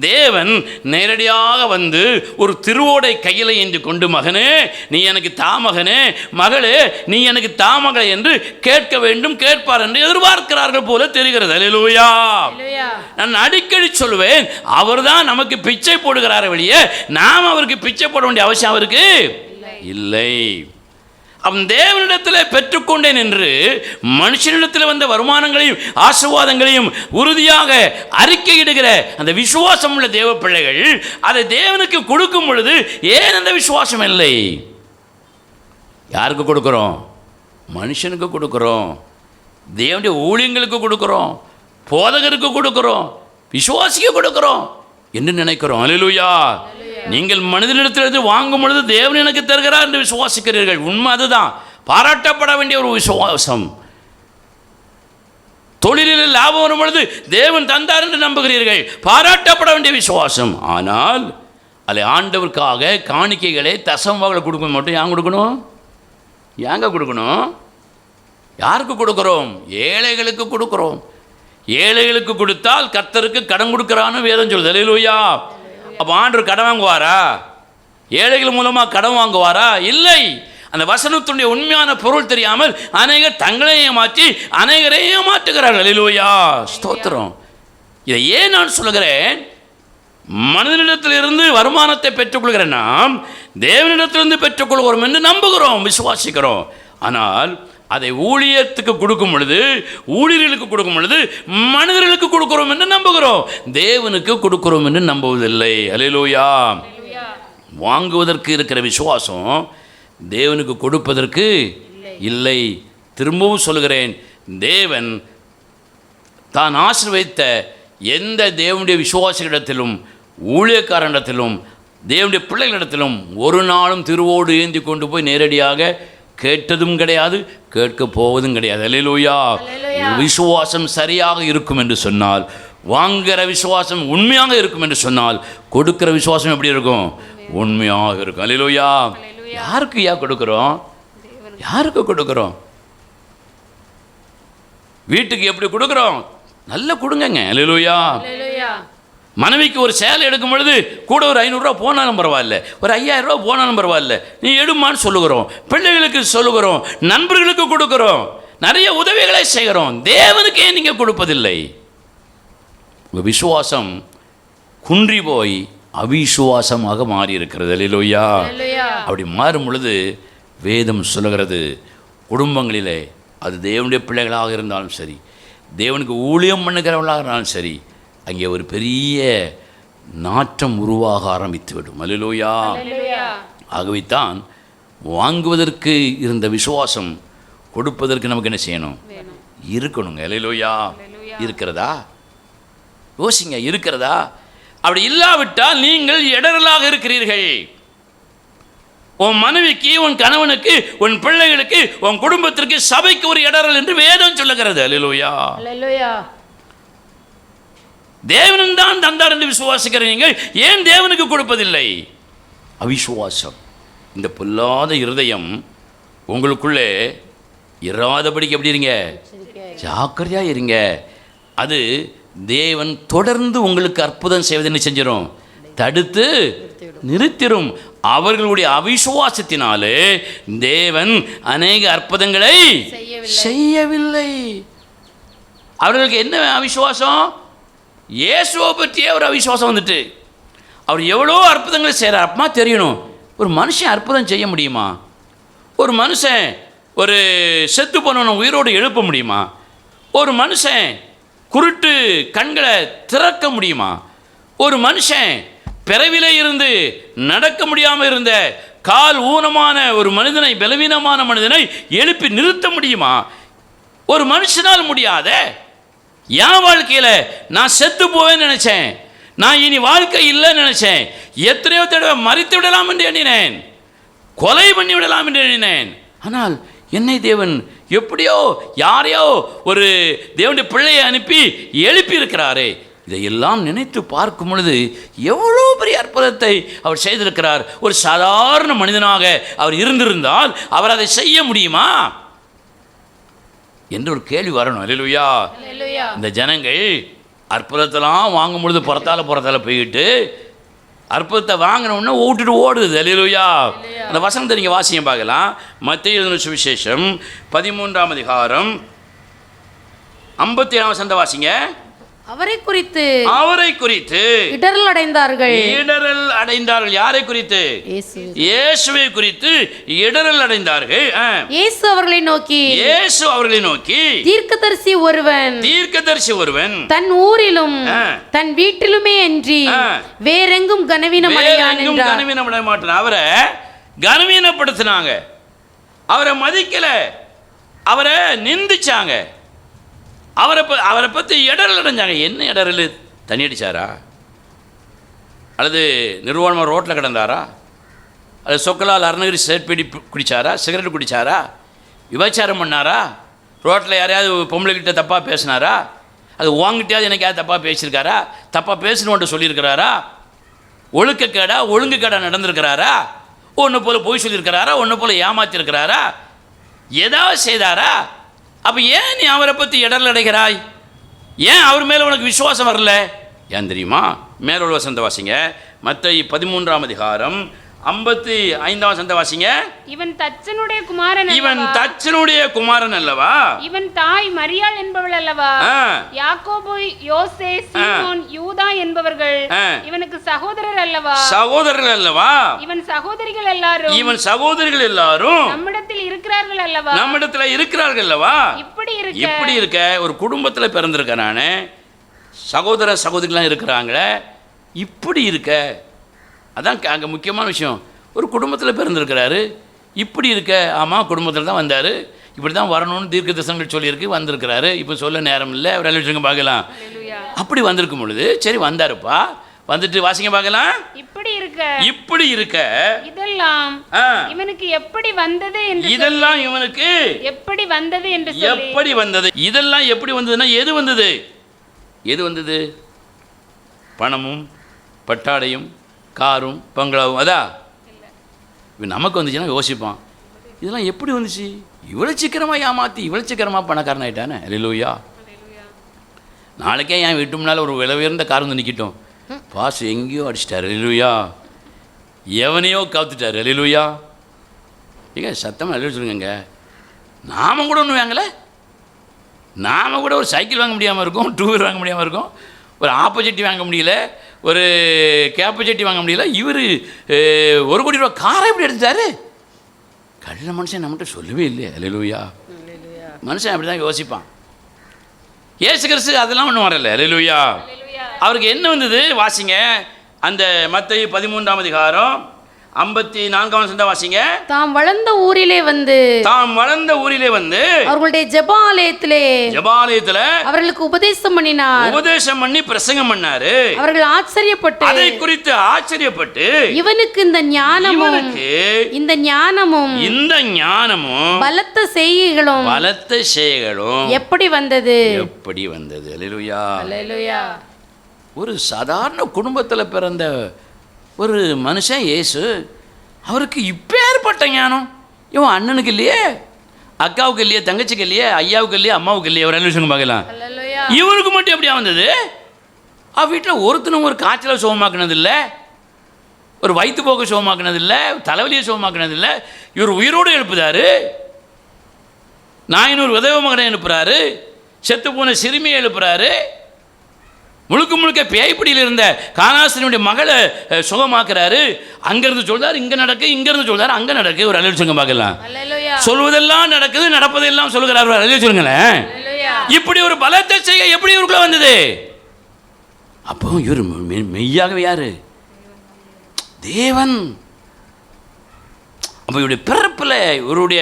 S1: தேவன் நேரடியாக ஒரு திருவோடை கையில் ஏந்தி கொண்டு, மகனே நீ எனக்கு தா, மகனே மகளே நீ எனக்கு தா மகளே என்று கேட்க வேண்டும், கேட்பார் என்று எதிர்பார்க்கிறார்கள் போல தெரிகிறது. அல்லேலூயா. நான் அடிக்கடி சொல்லுவேன், அவர்தான் நமக்கு பிச்சை போடுகிறார் வெளியே, நாம் அவருக்கு பிச்சை போட வேண்டிய அவசியம் அவருக்கு இல்லை. அவன் தேவனிடத்தில் பெற்றுக்கொண்டேன் என்று மனுஷனிடத்தில் வந்த வருமானங்களையும் ஆசீர்வாதங்களையும் உறுதியாக அறிக்கையிடுகிற அந்த விசுவாசம் உள்ள தேவ பிள்ளைகள் அதை தேவனுக்கு கொடுக்கும் பொழுது ஏன் அந்த விசுவாசம் இல்லை? யாருக்கு கொடுக்குறோம்? மனுஷனுக்கு கொடுக்குறோம், தேவனுடைய ஊழியங்களுக்கு கொடுக்குறோம், போதகருக்கு கொடுக்குறோம், விசுவாசிக்கு கொடுக்குறோம் என்று நினைக்கிறோம். அல்லேலூயா. நீங்கள் மனிதனிடத்திலிருந்து வாங்கும் பொழுது தேவன் எனக்கு தருகிறார் என்று விசுவாசிக்கிறீர்கள். உண்மை அதுதான், பாராட்டப்பட வேண்டிய ஒரு விசுவாசம். தொழிலில் லாபம் வரும் பொழுது தேவன் தந்தார் என்று நம்புகிறீர்கள், பாராட்டப்பட வேண்டிய விசுவாசம். ஆனால் அதை ஆண்டவருக்காக காணிக்கைகளை தசமங்களை கொடுக்க மட்டும் ஏன் கொடுக்கணும்? ஏங்க கொடுக்கணும்? யாருக்கு கொடுக்குறோம்? ஏழைகளுக்கு கொடுக்குறோம். ஏழைகளுக்கு கொடுத்தால் கர்த்தருக்கு கடன் கொடுக்குறான்னு வேதம் சொல்லுது. அல்லேலூயா. அப்போ ஆண்டவர் கடன் வாங்குவாரா? ஏழைகள் மூலமாக கடன் வாங்குவாரா? இல்லை. அந்த வசனத்துடைய உண்மையான பொருள் தெரியாமல் அநேகர் தங்களை ஏமாற்றி அநேகரை ஏமாற்றுகிறார்கள். அல்லேலூயா. ஸ்தோத்திரம். இதை ஏன் நான் சொல்லுகிறேன்? மனிதனிடத்திலிருந்து வருமானத்தை பெற்றுக்கொள்கிற நாம் தேவனிடத்திலிருந்து பெற்றுக்கொள்கிறோம் என்று நம்புகிறோம், விசுவாசிக்கிறோம். ஆனால் அதை ஊழியத்துக்கு கொடுக்கும் பொழுது, ஊழியர்களுக்கு கொடுக்கும் பொழுது மனிதர்களுக்கு கொடுக்கிறோம் என்று நம்புகிறோம், தேவனுக்கு கொடுக்கிறோம் என்று நம்புவதில்லை. அல்லேலூயா. வாங்குவதற்கு இருக்கிற விசுவாசம் தேவனுக்கு கொடுப்பதற்கு இல்லை. திரும்பவும் சொல்கிறேன், தேவன் தான் ஆசீர்வதித்த எந்த தேவனுடைய விசுவாசிகளிடத்திலும் ஊழியக்காரனிடத்திலும் தேவனுடைய பிள்ளைகளிடத்திலும் ஒரு நாளும் திருவோடு ஏந்தி கொண்டு போய் நேரடியாக கேட்டதும் கிடையாது, கேட்க போவதும் கிடையாது. அல்லேலூயா. விசுவாசம் சரியாக இருக்கும் என்று சொன்னால், வாங்குகிற விசுவாசம் உண்மையாக இருக்கும் என்று சொன்னால், கொடுக்கிற விசுவாசம் எப்படி இருக்கும்? உண்மையாக இருக்கும். அல்லேலூயா. யாருக்கு கொடுக்குறோம்? யாருக்கு கொடுக்குறோம்? வீட்டுக்கு எப்படி கொடுக்குறோம்? நல்ல கொடுங்கங்க. அல்லேலூயா. மனைவிக்கு ஒரு சேலை எடுக்கும் பொழுது கூட ஒரு 500 ரூபா போனாலும் பரவாயில்ல, ஒரு 5000 ரூபா போனாலும் பரவாயில்ல, நீ எடுமான்னு சொல்லுகிறோம். பிள்ளைகளுக்கு சொல்லுகிறோம், நண்பர்களுக்கு கொடுக்குறோம். நிறைய உதவிகளை செய்கிறோம், தேவனுக்கு ஏன் நீங்கள் கொடுப்பதில்லை? உங்கள் விசுவாசம் குன்றி போய் அவிசுவாசமாக மாறி இருக்கிறது. அல்லேலூயா. அப்படி மாறும் பொழுது வேதம் சொல்லுகிறது, குடும்பங்களிலே அது தேவனுடைய பிள்ளைகளாக இருந்தாலும் சரி, தேவனுக்கு ஊழியம் பண்ணுகிறவர்களாக இருந்தாலும் சரி, அங்கே ஒரு பெரிய நாற்றம் உருவாக ஆரம்பித்துவிடும். அல்லேலூயா. ஆகவே தான் வாங்குவதற்கு இருந்த விசுவாசம் கொடுப்பதற்கு நமக்கு என்ன செய்யணும்? இருக்கணுங்க. அல்லேலூயா. இருக்கிறதா? யோசிங்க, இருக்கிறதா? அப்படி இல்லாவிட்டால் நீங்கள் இடரலாக இருக்கிறீர்கள். உன் மனைவிக்கு, உன் கணவனுக்கு, உன் பிள்ளைகளுக்கு, உன் குடும்பத்திற்கு, சபைக்கு ஒரு இடரல் என்று வேதம் சொல்லுகிறது. அல்லேலூயா. தேவன் தான் தந்தார் என்று விசுவாசிக்கிற நீங்கள் ஏன் தேவனுக்கு கொடுப்பதில்லை? அவிசுவாசம். இந்த பொல்லாத இருதயம் உங்களுக்குள்ளே இராதபடிக்கு எப்படி இருங்க? ஜாக்கிரதையாக இருங்க. அது தேவன் தொடர்ந்து உங்களுக்கு அற்புதம் செய்வதை செஞ்சிடும், தடுத்து நிறுத்திடும். அவர்களுடைய அவிசுவாசத்தினாலே தேவன் அநேக அற்புதங்களை செய்யவில்லை. அவர்களுக்கு என்ன அவிசுவாசம்? இயேசுவை பற்றியே ஒரு அவிசுவாசம் வந்துட்டு, அவர் எவ்வளோ அற்புதங்களை செய்கிறார் அப்பமா தெரியணும். ஒரு மனுஷன் அற்புதம் செய்ய முடியுமா? ஒரு மனுஷன் ஒரு செத்து போனவனை உயிரோடு எழுப்ப முடியுமா? ஒரு மனுஷன் குருட்டு கண்களை திறக்க முடியுமா? ஒரு மனுஷன் பிறவிலே இருந்து நடக்க முடியாமல் இருந்த கால் ஊனமான ஒரு மனிதனை, பலவீனமான மனிதனை எழுப்பி நிறுத்த முடியுமா? ஒரு மனுஷனால் முடியாத. என் வாழ்க்கையில் நான் செத்து போவேன்னு நினச்சேன், நான் இனி வாழ்க்கை இல்லைன்னு நினச்சேன், எத்தனையோ தடவை மறித்து விடலாம் என்று எண்ணினேன், கொலை பண்ணி விடலாம் என்று எண்ணினேன். ஆனால் என்னை தேவன் எப்படியோ யாரையோ ஒரு தேவனுடைய பிள்ளையை அனுப்பி எழுப்பி இருக்கிறாரே. இதையெல்லாம் நினைத்து பார்க்கும் பொழுது எவ்வளோ பெரிய அற்புதத்தை அவர் செய்திருக்கிறார். ஒரு சாதாரண மனிதனாக அவர் இருந்திருந்தால் அவர் அதை செய்ய முடியுமா என்று ஒரு கேள்வி வரணும். அல்லேலூயா. இந்த ஜனங்கள் அற்புதத்தெல்லாம் வாங்கும் பொழுது புறத்தால போய்கிட்டு அற்புதத்தை வாங்கினோன்னா ஓட்டுட்டு ஓடுது. அல்லேலூயா. அந்த வசனத்தை நீங்கள் வாசிங்க பார்க்கலாம். மத்தேயு எழுதின சுவிசேஷம் 13ஆம் அதிகாரம் 57ஆம் வசனத்தை வாசிங்க.
S2: அவரை குறித்து
S1: இடரல் அடைந்தார்கள். யாரை குறித்து? இயேசுவை குறித்து இடரல் அடைந்தார்கள்.
S2: இயேசு அவர்களை நோக்கி தீர்க்கதரிசி ஒருவன் தன் ஊரிலும் தன் வீட்டிலுமே அன்றி வேறெங்கும் கனவீனம் அடைய
S1: மாட்டான். அவரை கனவீனப்படுத்தினாங்க, அவரை மதிக்கல, அவரை நிந்திச்சாங்க, அவரை பற்றி இடரல் அடைஞ்சாங்க. என்ன இடரல்? தண்ணி அடித்தாரா? அல்லது நிர்வாணமாக ரோட்டில் கிடந்தாரா? அல்லது சொக்கலால் அருணகிரி சேர்ப்பீடி குடித்தாரா? சிகரெட் குடித்தாரா? விபச்சாரம் பண்ணாரா? ரோட்டில் யாரையாவது பொம்பளைக்கிட்ட தப்பாக பேசினாரா? அது வாங்கிட்டாவது எனக்கு யாரும் தப்பாக பேசியிருக்காரா? தப்பாக பேசணுன்ட்டு சொல்லியிருக்கிறாரா? ஒழுங்கு கேடா நடந்திருக்கிறாரா? ஒன்று போல் பொய் சொல்லியிருக்கிறாரா? ஒன்று போல் ஏமாற்றிருக்கிறாரா? ஏதாவது செய்தாரா? அப்போ ஏன் நீ அவரை பற்றி இடரல் அடைகிறாய்? ஏன் அவர் மேலே உனக்கு விசுவாசம் வரல? ஏன் தெரியுமா? மேலோட வசனத்தை வாசிங்க. மத்தேயு 13ஆம் அதிகாரம் 55ஆம் வசனத்தை வாசிங்க.
S3: இவன் தச்சனுடைய குமாரன் அல்லவா? இவன் தாய் மரியாள் என்பவள் அல்லவா? யாக்கோபு, யோசே, சீமோன், யூதா என்பவர்கள் இவனுக்கு சகோதரர் அல்லவா? இவன் சகோதரிகள் எல்லாரும் நம்மிடத்தில் இருக்கிறார்கள் அல்லவா? இப்படி இருக்க ஒரு குடும்பத்தில் பிறந்திருக்க நானே, சகோதரிகள்லாம் இருக்கிறாங்களே, இப்படி இருக்க. அதான் அங்கே முக்கியமான விஷயம். ஒரு குடும்பத்தில் பிறந்திருக்கிறாரு, இப்படி இருக்க. ஆமாம், குடும்பத்தில் தான் வந்தார், இப்படி தான் வரணும்னு தீர்க்க தரிசனங்கள் சொல்லியிருக்கு, வந்திருக்கிறாரு. இப்போ சொல்ல நேரம் இல்லை, ஒரு ரெண்டு விஷயம் பார்க்கலாம். அப்படி வந்திருக்கும் பொழுது சரி வந்தாருப்பா, வந்துட்டு வாசிங்க பார்க்கலாம். இப்படி இருக்க இதெல்லாம் இவனுக்கு எப்படி வந்தது என்று இதெல்லாம் எப்படி வந்ததுன்னா எது வந்தது? பணமும் பட்டாடையும் காரும் பங்களாவும். அதா நமக்கு வந்துச்சுன்னா யோசிப்பான், இதெல்லாம் எப்படி வந்துச்சு? இவ்வளோ சீக்கிரமாக ஏமாற்றி இவ்வளோ சீக்கிரமாக பணக்காரன் ஆகிட்டானே. அல்லேலூயா. நாளைக்கே என் வீட்டு முன்னால் ஒரு விலை உயர்ந்த கார் வந்து நிற்கட்டும், பாஸ் எங்கேயோ அடிச்சிட்டார். அல்லேலூயா. எவனையோ காத்துட்டார். அல்லேலூயா. ஏங்க சத்தமாக எழுதி சொல்லுங்க. நாம கூட ஒன்று வாங்கலை, நாம் கூட ஒரு சைக்கிள் வாங்க முடியாமல் இருக்கும், 2 வீலர் வாங்க முடியாமல் இருக்கும், ஒரு ஆப்போசிட்டி வாங்க முடியல, ஒரு கேப்போசிட்டி வாங்க முடியல. இவர் 1 கோடி ரூபா காரை எப்படி எடுத்துட்டாரு? கள்ள மனுஷன் நம்மகிட்ட சொல்லவே இல்லையே. அல்லேலூயா. மனுஷன் அப்படி தான் யோசிப்பான். இயேசு கிறிஸ்து அதெல்லாம் ஒன்றும் வரல. அல்லேலூயா. அவருக்கு என்ன வந்தது? வாசிங்க அந்த மத்தேயு 13ஆம் அதிகாரம் 54ஆம் வசனம் வாசிங்க.
S2: தாம் வளர்ந்த ஊரிலே வந்து அவர்களுடைய ஜெபாலயத்திலே அவர்களுக்கு உபதேசம் பண்ணி
S3: பிரசங்கம் பண்ணாரு.
S2: அவர்கள் ஆச்சரியப்பட்டு
S3: அதை குறித்து ஆச்சரியப்பட்டு
S2: இவனுக்கு இந்த ஞானமும் பலத்த செய்கைகளும் எப்படி வந்தது?
S3: அல்லேலூயா. ஒரு சாதாரண குடும்பத்தில் பிறந்த ஒரு மனுஷன் இயேசு, அவருக்கு இப்பேற்பட்ட ஞானம். இவன் அண்ணனுக்கு இல்லையே, அக்காவுக்கு இல்லையே, தங்கச்சிக்கு இல்லையே, ஐயாவுக்கு இல்லையே, அம்மாவுக்கு இல்லையே. ஒரு விஷயம் பார்க்கலாம், இவருக்கு மட்டும் எப்படியா வந்தது? வீட்டில் ஒருத்தனும் ஒரு காய்ச்சலை சுகமாக்குனது இல்லை, ஒரு வயிற்றுப்போக்கு சுகமாக்குனது இல்லை, தலைவலியை சுகமாக்குனது இல்லை. இவர் உயிரோடு எழுப்புதாரு. 400 விதவை மகனை எழுப்புறாரு, செத்து போன சிறுமியை எழுப்புறாரு, முழுக்க பேய்ப்பிடியில் இருந்த கானாசினுடைய மகளை சுகமாக்குறாரு. அங்கிருந்து சொல்றாரு இங்க நடக்கு, இங்கிருந்து சொல்றாரு அங்க நடக்கு. ஒரு அல்லேலூயா சொல்லுங்க பார்க்கலாம். சொல்வதெல்லாம் நடக்குது, நடப்பதெல்லாம் சொல்லுகிறார். ஒரு அல்லேலூயா சொல்லுங்களேன். இப்படி ஒரு பலத்தை செய்ய எப்படி இவருக்குள்ள வந்தது? அப்போ இவர் மெய்யாகவே யாரு? தேவன். அப்போ இவருடைய பிறப்பில், இவருடைய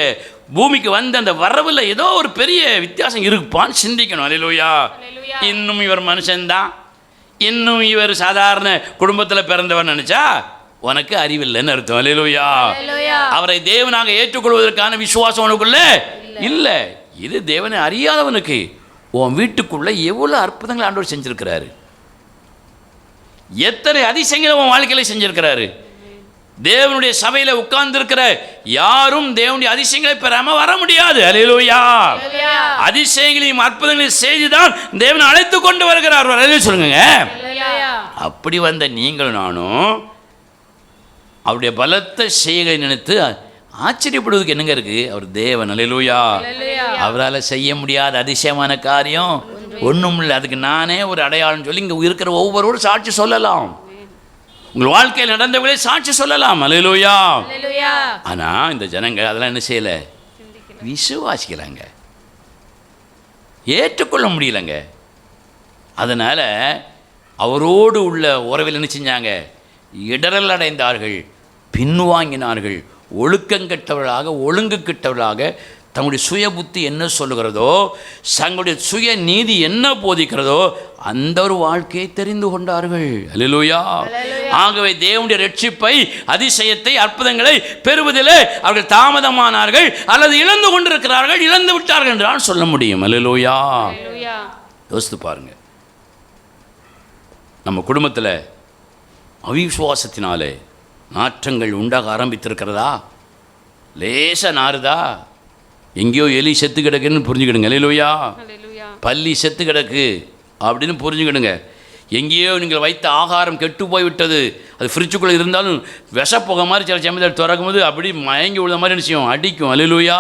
S3: பூமிக்கு வந்த அந்த வரவில் ஏதோ ஒரு பெரிய வித்தியாசம் இருக்குப்பான்னு சிந்திக்கணும். அல்லேலூயா. இன்னும் இவர் மனுஷன்தான், இன்னும் இவர் சாதாரண குடும்பத்தில் பிறந்தவர் நினைச்சா உனக்கு அறிவில்லைன்னு அர்த்தம். அல்லேலூயா. அவரை தேவனாக ஏற்றுக்கொள்வதற்கான விசுவாசம் உனக்குள்ள இல்லை. இது தேவனை அறியாதவனுக்கு உன் வீட்டுக்குள்ள எவ்வளவு அற்புதங்கள் ஆண்டவர் செஞ்சிருக்கிறாரு, எத்தனை அதிசயங்களை உன் வாழ்க்கையில செஞ்சிருக்கிறாரு. தேவனுடைய சபையில் உட்கார்ந்திருக்கிற யாரும் தேவனுடைய அதிசயங்களை பெறாம வர முடியாது. அல்லேலூயா. அதிசயங்களையும் அற்புதங்களையும் செய்துதான் தேவனை அழைத்து கொண்டு வருகிறார். அல்லேலூயா சொல்லுங்க. அப்படி வந்த நீங்களும் நானும் அவருடைய பலத்த செய்கையை நினைத்து ஆச்சரியப்படுவதற்கு என்னங்க இருக்கு? அவர் தேவன். அல்லேலூயா. அவரால் செய்ய முடியாத அதிசயமான காரியம் ஒன்றும் இல்லை. அதுக்கு நானே ஒரு அடையாளம் சொல்லி இங்கே இருக்கிற ஒவ்வொருவரும் சாட்சி சொல்லலாம். உங்கள் வாழ்க்கையில் நடந்தவங்களே சாட்சி சொல்லலாம். அல்லேலூயா. ஆனா இந்த ஜனங்க அதெல்லாம் என்ன செய்யல? விசுவாசிக்கலாங்க, ஏற்றுக்கொள்ள முடியலங்க. அதனால அவரோடு உள்ள உறவில் என்ன செஞ்சாங்க? இடரல் அடைந்தார்கள், பின்வாங்கினார்கள், ஒழுக்கங்கெட்டவர்களாக, ஒழுங்கு கெட்டவர்களாக, தங்களுடைய சுய புத்தி என்ன சொல்லுகிறதோ, தங்களுடைய சுய நீதி என்ன போதிக்கிறதோ அந்த ஒரு வாழ்க்கையை தெரிந்து கொண்டார்கள். அல்லேலூயா. ஆகவே தேவனுடைய ரட்சிப்பை, அதிசயத்தை, அற்புதங்களை பெறுவதிலே அவர்கள் தாமதமானார்கள் அல்லது இழந்து கொண்டிருக்கிறார்கள், இழந்து விட்டார்கள் என்றால் சொல்ல முடியும். அல்லேலூயா. யோசித்து பாருங்க, நம்ம குடும்பத்தில் அவிசுவாசத்தினாலே நாற்றங்கள் உண்டாக ஆரம்பித்திருக்கிறதா? லேசா நாறுதா? எங்கேயோ எலி செத்து கிடக்குன்னு புரிஞ்சுக்கிடுங்க. அல்லேலூயா. பல்லி செத்து கிடக்கு அப்படின்னு புரிஞ்சுக்கிடுங்க. எங்கேயோ நீங்கள் வைத்த ஆகாரம் கெட்டு போய்விட்டது, அது ஃப்ரிட்ஜுக்குள்ளே இருந்தாலும் விஷப்புகை மாதிரி சில சமயத்தில் திறக்கும் போது அப்படி மயங்கி விழுந்த மாதிரி நிச்சயம் அடிக்கும். அல்லேலூயா.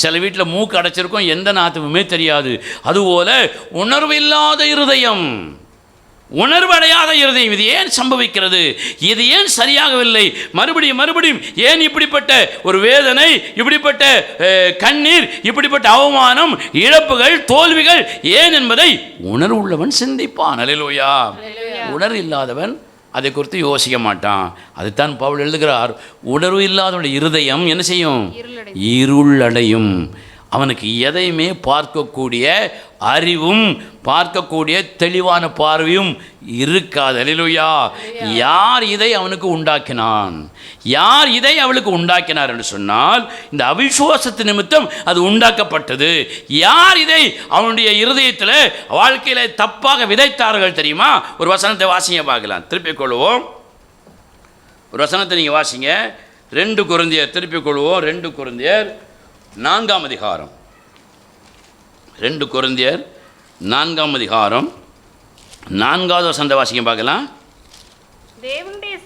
S3: சில வீட்டில் மூக்கு அடைச்சிருக்கும், எந்த நாத்துமே தெரியாது. அதுபோல உணர்வு இல்லாத இருதயம், உணர்வு அடையாத இருதயம், இது ஏன் சம்பவிக்கிறது? இது ஏன் சரியாகவில்லை? மறுபடியும் ஏன் இப்படிப்பட்ட ஒரு வேதனை, இப்படிப்பட்ட கண்ணீர், இப்படிப்பட்ட அவமானம், இழப்புகள், தோல்விகள் ஏன் என்பதை உணர்வு உள்ளவன் சிந்திப்பான். அல்லேலூயா. உணர்வு இல்லாதவன் அதை குறித்து யோசிக்க மாட்டான். அதுதான் பவுல் எழுதுகிறார், உணர்வு இல்லாதவனுடைய இருதயம் என்ன செய்யும்? இருளடையும். அவனுக்கு எதையுமே பார்க்கக்கூடிய அறிவும், பார்க்கக்கூடிய தெளிவான பார்வையும் இருக்காது. அல்லேலூயா. யார் இதை அவனுக்கு உண்டாக்கினான்? யார் இதை அவளுக்கு உண்டாக்கினார் என்று சொன்னால் இந்த அவிசுவாசத்து நிமித்தம் அது உண்டாக்கப்பட்டது. யார் இதை அவனுடைய இருதயத்தில், வாழ்க்கையில் தப்பாக விதைத்தார்கள் தெரியுமா? ஒரு வசனத்தை வாசிங்க பார்க்கலாம். திருப்பிக் கொள்வோம். ஒரு வசனத்தை நீங்கள் வாசிங்க. 2 கொரிந்தியர், திருப்பிக் கொள்வோம். 2 கொரிந்தியர் 4ஆம் அதிகாரம். 2 கொரிந்தியர் 4ஆம் அதிகாரம் 4வது வசனத்தை வாசிக்க பார்க்கலாம். தேவனுடைய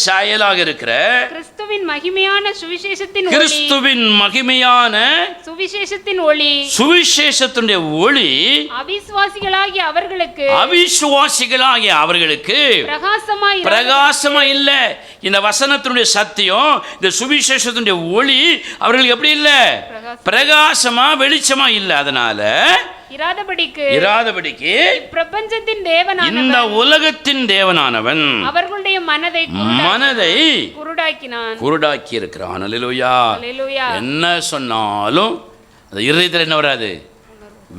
S3: சாயலாக இருக்கிற
S2: கிறிஸ்துவின் மகிமையான சுவிசேஷத்தின் ஒளி,
S3: கிறிஸ்துவின் மகிமையான
S2: சுவிசேஷத்தின் ஒளி,
S3: சுவிசேஷத்தினுடைய ஒளி
S2: அவிசுவாசிகளாகிய அவர்களுக்கு
S3: பிரகாசமா இல்ல. இந்த வசனத்தினுடைய சத்தியம், இந்த சுவிசேஷத்தினுடைய ஒளி அவர்களுக்கு எப்படி இல்ல? பிரகாசமா வெளிச்சமா இல்ல. அதனால இராதபடிக்கு
S2: பிரபஞ்சத்தின் தேவனானவன்,
S3: இந்த உலகத்தின் தேவனானவன்
S2: அவர்களுடைய மனதை
S3: குருடாக்கி இருக்கிறான். அல்லேலூயா. என்ன சொன்னாலும் அந்த இருதயத்தில் என்ன வராது?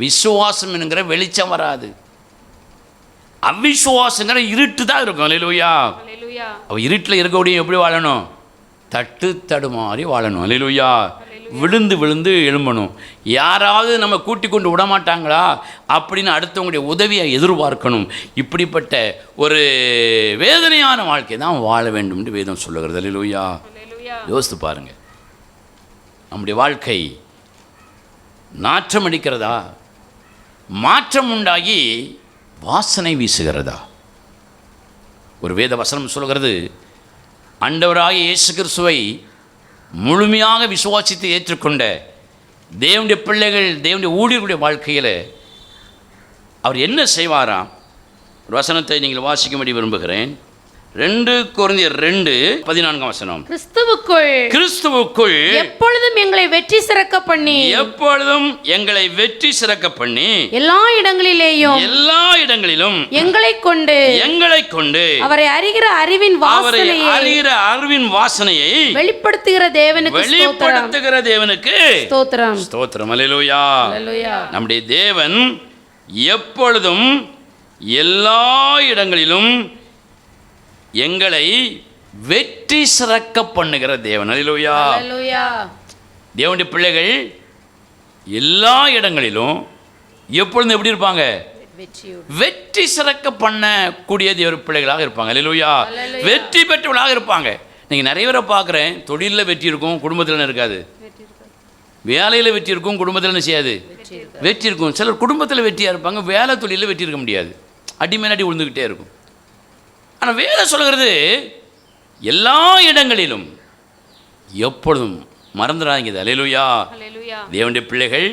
S3: விசுவாசம் என்கிற வெளிச்சம் வராது. அவிசுவாசங்கிற இருட்டு தான் இருக்கும். அல்லேலூயா. அவ இருட்டில் இருக்கக்கூடிய எப்படி வாழணும்? தட்டு தடுமாறி வாழணும். அல்லேலூயா. விழுந்து விழுந்து எழும்பணும். யாராவது நம்ம கூட்டி கொண்டு விட மாட்டாங்களா அப்படின்னு அடுத்தவங்களுடைய உதவியை எதிர்பார்க்கணும். இப்படிப்பட்ட ஒரு வேதனையான வாழ்க்கை தான் வாழ வேண்டும் என்று வேதம் சொல்லுகிறது. அல்லேலூயா. யோசித்து பாருங்க, நம்முடைய வாழ்க்கை நாற்றம் அடிக்கிறதா, மாற்றம் உண்டாகி வாசனை வீசுகிறதா? ஒரு வேத வசனம் சொல்கிறது, ஆண்டவராகிய இயேசு கிறிஸ்துவை முழுமையாக விசுவாசித்து ஏற்றுக்கொண்ட தேவனுடைய பிள்ளைகள், தேவனுடைய ஊழியர்களுடைய வாழ்க்கையில் அவர் என்ன செய்வாராம்? ஒரு வசனத்தை நீங்கள் வாசிக்கும்படி விரும்புகிறேன். 2 கொரிந்தியர் 2:14 கிறிஸ்துவுக்குள்
S2: எப்பொழுதும் எங்களை வெற்றி சிறக்க பண்ணி எல்லா இடங்களிலும் எங்களை கொண்டு அவரை அறிகிற அறிவின் வாசனையை வெளிப்படுத்துகிற தேவனுக்கு
S3: ஸ்தோத்திரம். அல்லேலூயா. நம்முடைய தேவன் எப்பொழுதும் எல்லா இடங்களிலும் எங்களை வெற்றி சிறக்க பண்ணுகிற தேவன். அல்லேலூயா. தேவனுடைய பிள்ளைகள் எல்லா இடங்களிலும் எப்பொழுதும் எப்படி இருப்பாங்க? வெற்றி சிறக்க பண்ணக்கூடிய தேவ பிள்ளைகளாக இருப்பாங்க. அல்லேலூயா. வெற்றி பெற்றவர்களாக இருப்பாங்க. நீங்கள் நிறைய பேரை பார்க்குறேன், தொழிலில் வெற்றி இருக்கும், குடும்பத்தில் இருக்காது. வேலையில் வெற்றி இருக்கும், குடும்பத்தில் என்ன செய்யாது? வெற்றி இருக்கும். சிலர் குடும்பத்தில் வெற்றியாக இருப்பாங்க, வேலை தொழிலில் வெற்றி இருக்க முடியாது. அடிமேல் அடி விழுந்துக்கிட்டே இருக்கும். ஆனால் வேதம் சொல்கிறது எல்லா இடங்களிலும் எப்பொழுதும் மறந்துடாதீங்க. அல்லேலூயா. தேவனுடைய பிள்ளைகள்,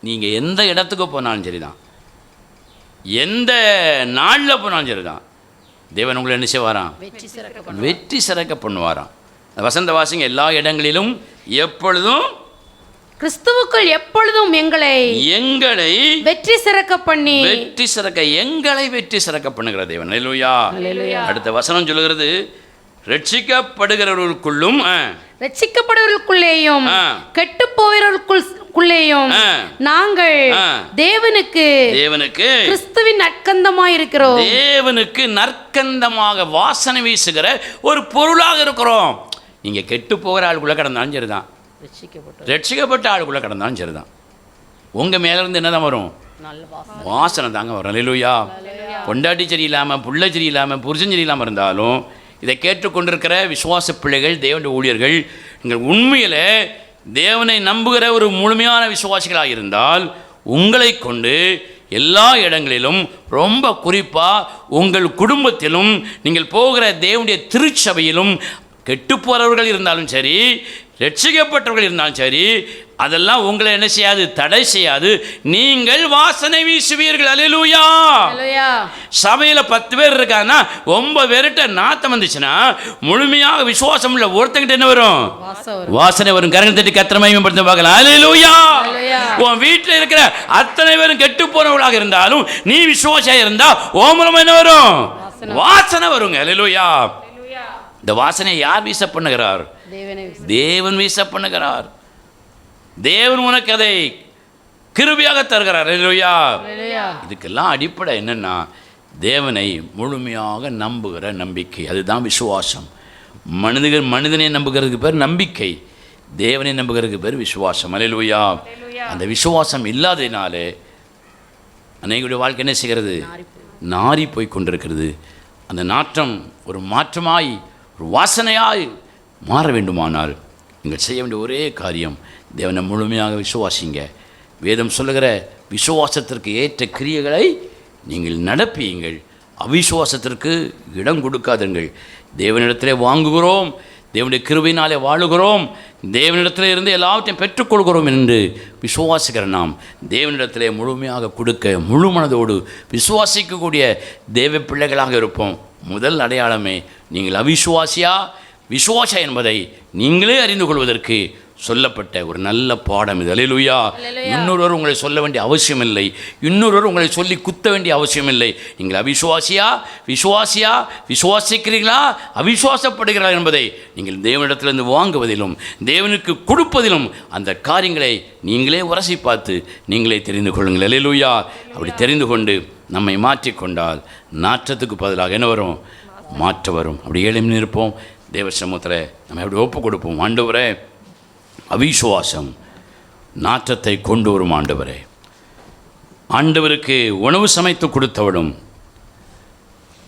S3: நீங்கள் எந்த இடத்துக்கு போனாலும் சரிதான், எந்த நாளில் போனாலும் சரிதான், தேவன் உங்களை என்ன செய்வாராம்? வெற்றி சிறக்க பண்ணுவாராம். வசந்த வாசிங்க, எல்லா இடங்களிலும் எப்பொழுதும்
S2: கிறிஸ்துவுக்குள் எப்பொழுதும் எங்களை வெற்றி சிறக்க
S3: பண்ணுகிற தேவன். அல்லேலூயா. அடுத்த வசனம் சொல்லுகிறது, ரட்சிக்கப்படுகிறவர்களுக்குள்ளேயும்
S2: கெட்டுப் போகிறவர்களுக்குள்ளேயும் நாங்கள் தேவனுக்கு கிறிஸ்துவின் நற்கந்தமாய் இருக்கிறோம்.
S3: தேவனுக்கு நற்கந்தமாக வாசனை வீசுகிற ஒரு பொருளாக இருக்கிறோம். நீங்க கெட்டு போகிற ஆளுக்குள்ள கடந்தாலும் சரிதான், ரட்சிக்கப்பட்ட ஆளுக்குள்ள கடந்தாலும் சரிதான், உங்க மேல இருந்து என்னதான் வரும்? வாசனை தாங்க வரும். அல்லேலூயா. பொண்டாட்டி சரியில்லாமல், புள்ள சரியில்லாமல், புருஷன் சரியில்லாமல் இருந்தாலும் இதை கேட்டுக்கொண்டிருக்கிற விசுவாச பிள்ளைகள், தேவனுடைய ஊழியர்கள், நீங்கள் உண்மையில் தேவனை நம்புகிற ஒரு முழுமையான விசுவாசிகளாக இருந்தால் உங்களை கொண்டு எல்லா இடங்களிலும், ரொம்ப குறிப்பாக உங்கள் குடும்பத்திலும், நீங்கள் போகிற தேவனுடைய திருச்சபையிலும் கெட்டு போகிறவர்கள் இருந்தாலும் சரி, ரட்சிக்கப்பட்டவர்கள் இருந்தாலும் சரி, அதெல்லாம் உங்களை என்ன செய்யாது? தடை செய்யாது. நீங்கள் வாசனை வீசுவீர்கள். அல்லேலூயா. சபையில் 10 பேர் இருக்காங்கன்னா 9 பேர்கிட்ட நாத்தம் வந்துச்சுன்னா முழுமையாக விசுவாசம் உள்ள ஒருத்தங்கிட்ட என்ன வரும்? வாசனை வரும். கரங்கள் தட்டி கர்த்தரை மகிமைப்படுத்த பார்க்கலாம். அல்லேலூயா. உன் வீட்டில் இருக்கிற அத்தனை பேரும் கெட்டு போனவர்களாக இருந்தாலும் நீ விசுவாசியாக இருந்தா உன் மூலமா என்ன வரும்? வாசனை வருங்க. அல்லேலூயா. இந்த வாசனையை யார் வீச பண்ணுகிறார்? தேவன் வீச பண்ணுகிறார். தேவன் உனக்கு அதை கிருபையாக தருகிறார். அல்லேலூயா. இதுக்கெல்லாம் அடிப்படை என்னன்னா, தேவனை முழுமையாக நம்புகிற நம்பிக்கை. அதுதான் விசுவாசம். மனிதனை நம்புகிறதுக்கு பேர் நம்பிக்கை, தேவனை நம்புகிறதுக்கு பேர் விசுவாசம். அல்லேலூயா. அந்த விசுவாசம் இல்லாததினாலே அநேகருடைய வாழ்க்கை என்ன செய்கிறது? நாறி போய் கொண்டிருக்கிறது. அந்த நாற்றம் ஒரு மாற்றமாய், ஒரு வாசனையாய் மாற வேண்டுமானால் நீங்கள் செய்ய வேண்டிய ஒரே காரியம், தேவனை முழுமையாக விசுவாசிங்க. வேதம் சொல்லுகிற விசுவாசத்திற்கு ஏற்ற கிரியைகளை நீங்கள் நடப்பியுங்கள். அவிசுவாசத்திற்கு இடம் கொடுக்காதீர்கள். தேவனிடத்திலே வாங்குகிறோம், தேவனுடைய கிருபையினாலே வாழுகிறோம், தேவனிடத்தில் இருந்து எல்லாவற்றையும் பெற்றுக்கொள்கிறோம் என்று விசுவாசிக்கிற நாம் தேவனிடத்திலே முழுமையாக கொடுக்க முழு மனதோடு விசுவாசிக்கக்கூடிய தேவ பிள்ளைகளாக இருப்போம். முதல் அடையாளமே நீங்கள் அவிசுவாசியா விசுவாசா என்பதை நீங்களே அறிந்து கொள்வதற்கு சொல்லப்பட்ட ஒரு நல்ல பாடம் இது. அல்லேலூயா. இன்னொருவர் உங்களை சொல்ல வேண்டிய அவசியம் இல்லை, இன்னொருவர் உங்களை சொல்லி குத்த வேண்டிய அவசியம் இல்லை. நீங்கள் அவிசுவாசியா விசுவாசிக்கிறீர்களா அவிசுவாசப்படுகிறீர்களா என்பதை நீங்கள் தேவனிடத்திலிருந்து வாங்குவதிலும் தேவனுக்கு கொடுப்பதிலும் அந்த காரியங்களை நீங்களே உரசி பார்த்து நீங்களே தெரிந்து கொள்ளுங்கள். அல்லேலூயா. அப்படி தெரிந்து கொண்டு நம்மை மாற்றிக்கொண்டால் நாற்றத்துக்கு பதிலாக என்ன வரும்? மாற்ற வரும். அப்படி ஏழையும் இருப்போம். தேவ சமூகத்தில் நம்ம எப்படி ஒப்பு கொடுப்போம். ஆண்டவரே, அவிசுவாசம் நாற்றத்தை கொண்டு வரும். ஆண்டவரே, ஆண்டவருக்கு உணவு சமைத்து கொடுத்தவளும்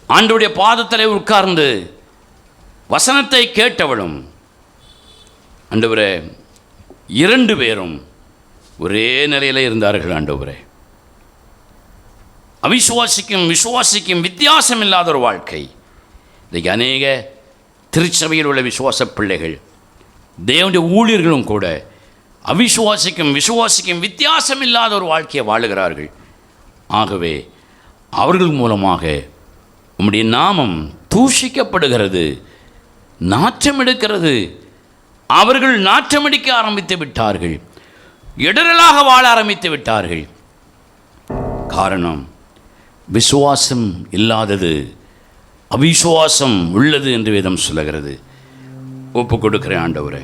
S3: ஆண்டவருடைய பாதத்தில் உட்கார்ந்து வசனத்தை கேட்டவளும் ஆண்டவரே 2 பேரும் ஒரே நிலையில் இருந்தார்கள். ஆண்டவரே, அவிசுவாசிக்கும் விசுவாசிக்கும் வித்தியாசம் இல்லாத ஒரு வாழ்க்கை. இன்றைக்கு அநேக திருச்சபையில் உள்ள விசுவாச பிள்ளைகள், தேவனுடைய ஊழியர்களும் கூட அவிசுவாசிக்கும் விசுவாசிக்கும் வித்தியாசம் இல்லாத ஒரு வாழ்க்கையை வாழுகிறார்கள். ஆகவே அவர்கள் மூலமாக உம்முடைய நாமம் தூஷிக்கப்படுகிறது, நாற்றம் எடுக்கிறது. அவர்கள் நாற்றமடிக்க ஆரம்பித்து விட்டார்கள், இடரலாக வாழ ஆரம்பித்து விட்டார்கள். காரணம், விசுவாசம் இல்லாதது அவிசுவாசம் உள்ளது என்று வேதம் சொல்லுகிறது. ஒப்பு கொடுக்கிறேன் ஆண்டவரே,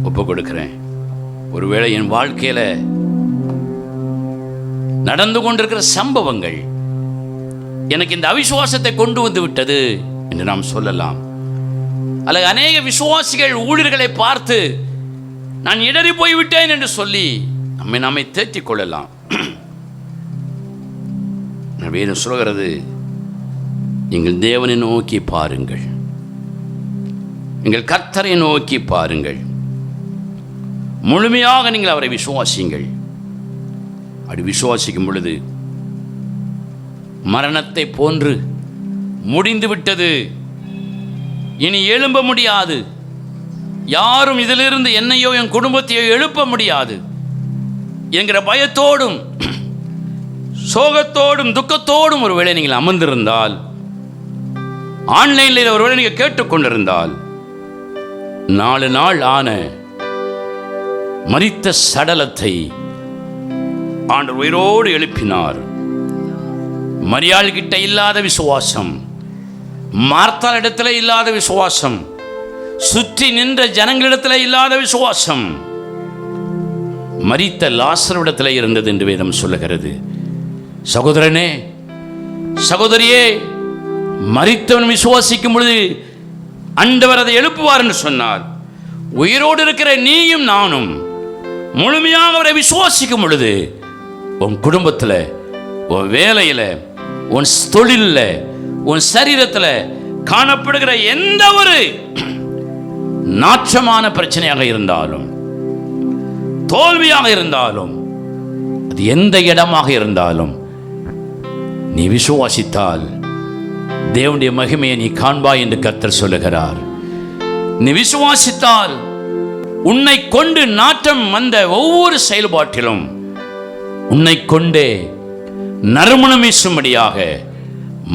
S3: ஒப்பு கொடுக்கிறேன். ஒருவேளை என் வாழ்க்கையில் நடந்து கொண்டிருக்கிற சம்பவங்கள் எனக்கு இந்த அவிசுவாசத்தை கொண்டு வந்து விட்டது என்று நாம் சொல்லலாம். அல்லது அநேக விசுவாசிகள் ஊழியர்களை பார்த்து நான் இடறி போய்விட்டேன் என்று சொல்லி நம்மை தேற்றிக் கொள்ளலாம். வேதம் சொல்கிறது, நீங்கள் தேவனை நோக்கி பாருங்கள், நீங்கள் கர்த்தரை நோக்கி பாருங்கள், முழுமையாக நீங்கள் அவரை விசுவாசியுங்கள். அப்படி விசுவாசிக்கும் பொழுது மரணத்தை போன்று முடிந்து விட்டது, இனி எழும்ப முடியாது, யாரும் இதிலிருந்து என்னையோ என் குடும்பத்தையோ எழுப்ப முடியாது என்கிற பயத்தோடும் சோகத்தோடும் துக்கத்தோடும் ஒருவேளை நீங்கள் அமர்ந்திருந்தால், ஆன்லைனில் ஒருவேளை நீங்கள் கேட்டுக்கொண்டிருந்தால், 4 நாள் ஆன மரித்த சடலத்தை ஆண்டவர் உயிரோடு எழுப்பினார். மரியாள் கிட்ட இல்லாத விசுவாசம், மார்த்தாள் இடத்துல இல்லாத விசுவாசம், சுற்றி நின்ற ஜனங்களிடத்தில் இல்லாத விசுவாசம் மரித்த லாசருவிடத்தில் இருந்தது என்று வேதம் சொல்லுகிறது. சகோதரனே, சகோதரியே, மரித்தவன் விசுவாசிக்கும் பொழுது ஆண்டவர் அதை எழுப்புவார் என்று சொன்னார். உயிரோடு இருக்கிற நீயும் நானும் முழுமையாக அவரை விசுவாசிக்கும் பொழுது உன் குடும்பத்தில், உன் வேலையில், உன் தொழிலில், உன் சரீரத்தில் காணப்படுகிற எந்த ஒரு நாற்றமான பிரச்சனையாக இருந்தாலும், தோல்வியாக இருந்தாலும், அது எந்த இடமாக இருந்தாலும், நீ விசுவாசித்தால் தேவனுடைய மகிமையை நீ காண்பாய் என்று கர்த்தர் சொல்லுகிறார். நீ விசுவாசித்தால் உன்னை கொண்டு நாற்றம் வந்த ஒவ்வொரு செயல்பாட்டிலும் உன்னை கொண்டே நறுமணம் வீசும்படியாக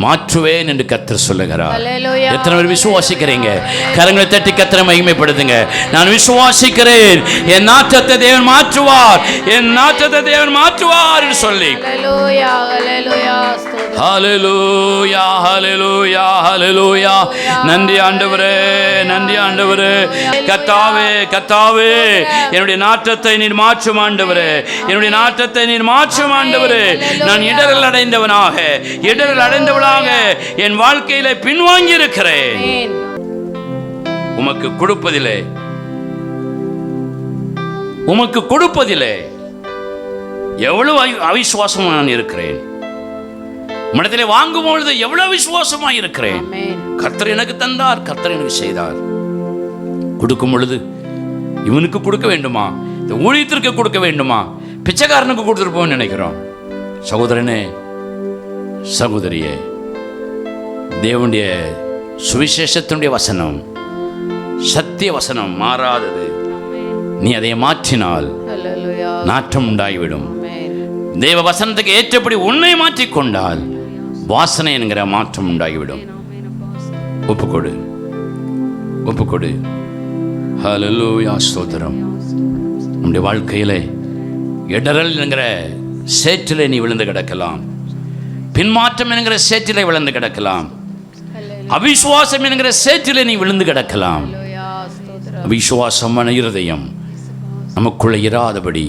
S3: மாற்றுவேன் என்று கர்த்தர் சொல்லுகிறார். எத்தனை பேர் விசுவாசிக்கிறீங்க? கரங்களை தட்டி கர்த்தரை மகிமைப்படுத்துங்க. நான் விசுவாசிக்கிறேன், என் நாற்றத்தை தேவன் மாற்றுவார், என் நாற்றத்தை தேவன் மாற்றுவார் என்று சொல்லி ஹல்லேலூயா, ஹல்லேலூயா, ஹல்லேலூயா. நன்றி ஆண்டவரே, நன்றி ஆண்டவரே. கர்த்தாவே, கர்த்தாவே, என்னுடைய நாற்றத்தை நீர் மாற்றும் ஆண்டவரே, என்னுடைய நாற்றத்தை நீர் மாற்றும் ஆண்டவரே. நான் இடரல் அடைந்தவனாக, இடரல் அடைந்தவனாக என் வாழ்க்கையிலே பின்வாங்கி இருக்கிறேன். உமக்கு கொடுப்பதிலே, உமக்கு கொடுப்பதிலே எவ்வளவு அவிசுவாசமாக நான் இருக்கிறேன். மனதிலே வாங்கும் பொழுது எவ்வளவு விசுவாசமாக இருக்கிறேன். கர்த்தர் எனக்கு தந்தார், கர்த்தர் எனக்கு செய்தார். கொடுக்கும் பொழுது இவனுக்கு கொடுக்க வேண்டுமா, இந்த ஊழியத்திற்கு கொடுக்க வேண்டுமா, பிச்சைக்காரனுக்கு கொடுத்துருப்போம்னு நினைக்கிறோம். சகோதரனே, சகோதரியே, தேவனுடைய சுவிசேஷத்தினுடைய வசனம் சத்திய வசனம் மாறாதது. நீ அதை மாற்றினால் நாற்றம் உண்டாகிவிடும். தேவ வசனத்துக்கு ஏற்றபடி உன்னை மாற்றிக்கொண்டால் வாசனை என்கிற மாற்றம் உண்டாகிவிடும். ஒப்புக்கொடு, ஒப்புக்கொடு. ஹல்லேலூயா, ஸ்தோத்திரம். நம்முடைய வாழ்க்கையிலே இடரல் என்கிற சேற்றிலே நீ விழுந்து கிடக்கலாம். பின்மாற்றம் என்கிற சேற்றிலே விழுந்து கிடக்கலாம். அவிசுவாசம் என்கிற சேற்றிலே நீ விழுந்து கிடக்கலாம். அவிசுவாசமான இருதயம் நமக்குள்ளே இராதபடி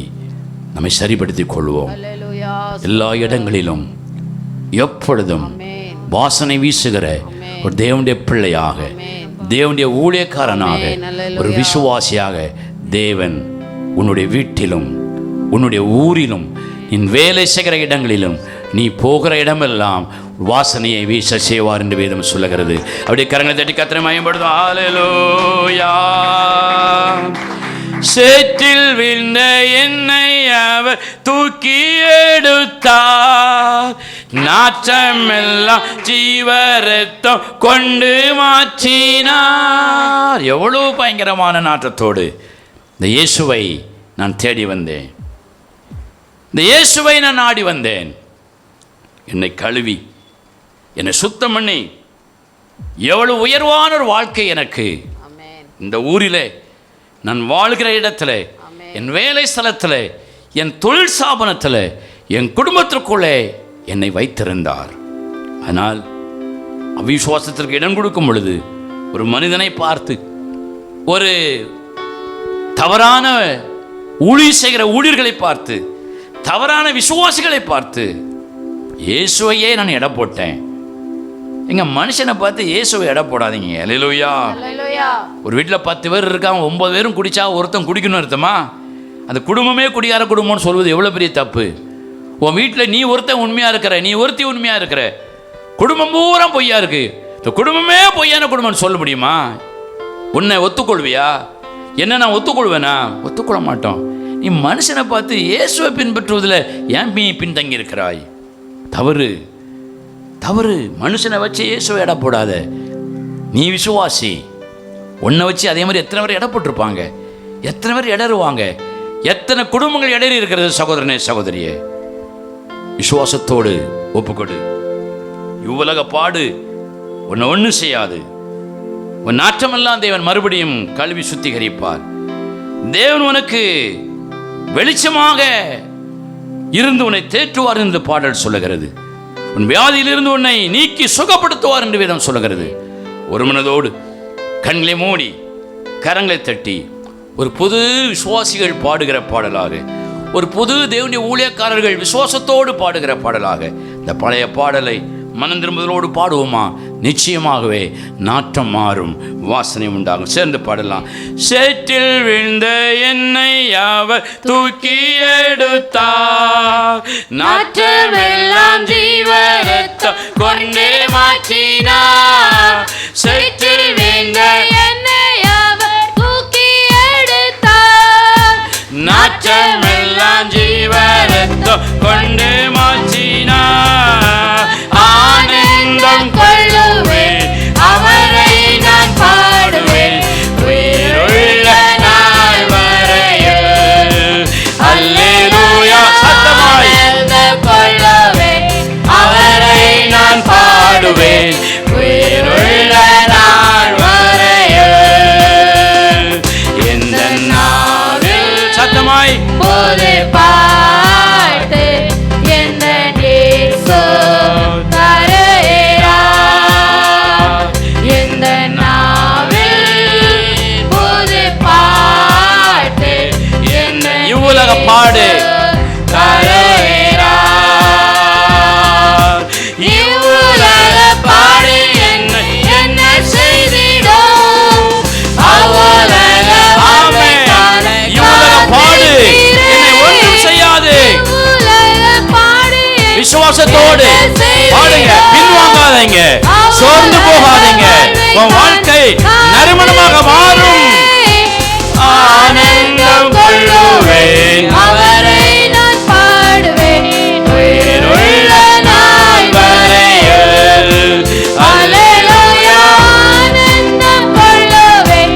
S3: நம்மை சரிப்படுத்திக் கொள்வோம். எல்லா இடங்களிலும் எப்பொழுதும் வாசனை வீசுகிற ஒரு தேவனுடைய பிள்ளையாக, தேவனுடைய ஊழியக்காரனாக, ஒரு விசுவாசியாக தேவன் உன்னுடைய வீட்டிலும் உன்னுடைய ஊரிலும் நீ வேலை செய்கிற இடங்களிலும் நீ போகிற இடமெல்லாம் வாசனையை வீச செய்வார் என்று வேதம் சொல்லுகிறது. அப்படியே கரங்களை தட்டி கர்த்தரை மகிமைப்படுத்தும். ஹல்லேலூயா. சேற்றில் விழுந்த என்னை அவர் தூக்கி எடுத்தார், நாற்றமெல்லாம் ஜீவரத்தம் கொண்டு மாற்றினார். எவ்வளவு பயங்கரமான நாற்றத்தோடு இந்த இயேசுவை நான் தேடி வந்தேன். இந்த இயேசுவை நான் நாடி வந்தேன். என்னை கழுவி என்னை சுத்தம் பண்ணி எவ்வளவு உயர்வான ஒரு வாழ்க்கை எனக்கு இந்த ஊரிலே, நான் வாழ்கிற இடத்துல, என் வேலை ஸ்தலத்தில், என் தொழில் ஸ்தாபனத்தில், என் குடும்பத்திற்குள்ளே என்னை வைத்திருந்தார். ஆனால் அவிசுவாசத்திற்கு இடம் கொடுக்கும் பொழுது ஒரு மனிதனை பார்த்து, ஒரு தவறான ஊழியர் செய்கிற ஊழியர்களை பார்த்து, தவறான விசுவாசிகளை பார்த்து இயேசுவையே நான் எடை போட்டேன். எங்க மனுஷனை பார்த்து இயேசுவை எடை போடாதீங்க. அல்லேலூயா. ஒரு வீட்டில் 10 பேர் இருக்காங்க, 9 பேரும் குடிச்சா ஒருத்தன் குடிக்கணும் அர்த்தமா? அந்த குடும்பமே குடியார குடும்பம்னு சொல்வது எவ்வளோ பெரிய தப்பு. உன் வீட்டில் நீ ஒருத்தன் உண்மையாக இருக்கிற, நீ ஒருத்தி உண்மையாக இருக்கிற, குடும்பம் பூரா பொய்யா இருக்கு. இந்த குடும்பமே பொய்யான குடும்பம்னு சொல்ல முடியுமா? உன்னை ஒத்துக்கொள்வியா? என்ன நான் ஒத்துக்கொள்வேனா? ஒத்துக்கொள்ள மாட்டோம். நீ மனுஷனை பார்த்து இயேசுவை பின்பற்றுவதில் ஏன் நீ பின்தங்கி இருக்கிறாய்? தவறு, தவறு. மனுஷனை வச்சு இயேசுவை எடை போடாத. நீ விசுவாசி. உன்னை வச்சு அதே மாதிரி எத்தனை பேர் எடை போட்டிருப்பாங்க, எத்தனை பேர் இடருவாங்க, எத்தனை குடும்பங்கள் இடறி இருக்கிறது. சகோதரனே, சகோதரியே, விசுவாசத்தோடு ஒப்புக்கொடு. இவ்வுலக பாடு உன்னை ஒன்றும் செய்யாது. உன் நாற்றமெல்லாம் தேவன் மறுபடியும் கழுவி சுத்திகரிப்பார். தேவன் உனக்கு வெளிச்சமாக இருந்து உன்னை தேற்றுவார் என்று பாடல் சொல்லுகிறது. உன் வியாதியிலிருந்து உன்னை நீக்கி சுகப்படுத்துவார் என்று வேதம் சொல்லுகிறது. ஒரு மனதோடு கண்களை மூடி கரங்களை தட்டி ஒரு புது விசுவாசிகள் பாடுகிற பாடலாக, ஒரு புது தேவனுடைய ஊழியக்காரர்கள் விசுவாசத்தோடு பாடுகிற பாடலாக இந்த பழைய பாடலை மனம் திரும்புதலோடு பாடுவோமா? நிச்சயமாகவே நாற்றம் மாறும், வாசனை உண்டாகும். சேர்ந்து பாடலாம். சேற்றில் விழுந்த என்னை அவர் தூக்கி எடுத்தார், நாற்றமெல்லாம் ஜீவரத்தம் கொண்டே மாற்றினார். சேற்றில் விழுந்த என்னை அவர் தூக்கி எடுத்தார், நாற்றமெல்லாம் ஜீவரத்தம் கொண்டே மாற்றினார். ஆனந்தம் கொள்ளுவேன், அவரை நான் பாடுவேன், உயிருள்ள நாள் வரையில். அல்லேலூயா. சத்தமாய் ஆனந்தம் கொள்ளுவேன், அவரை நான் பாடுவேன், உயிருள்ள நாள் வரையில். எந்த நாவில் சத்தமாய் போது பாட்டு எந்த நேசோ தரையரா. எந்த நாவில் போது பாட்டு எந்த இவ்வுலக பாடு தரையரா. இவ்வுலக பாடு என்ன செய்திடும், அவ்வுலக பாடு என்னை ஒன்றும் செய்யாது. விசுவாசத்தோடு பாடுங்க, பின்வாங்காதீங்க, சோர்ந்து போகாதீங்க. உன் வாழ்க்கை நறுமணமாக மாறும். ஆனந்தம் கொள்ளுவேன், அவரை நான் பாடுவேன், உயிருள்ள நாள் வரையில். அல்லேலூயா. ஆனந்தம் கொள்ளுவேன்,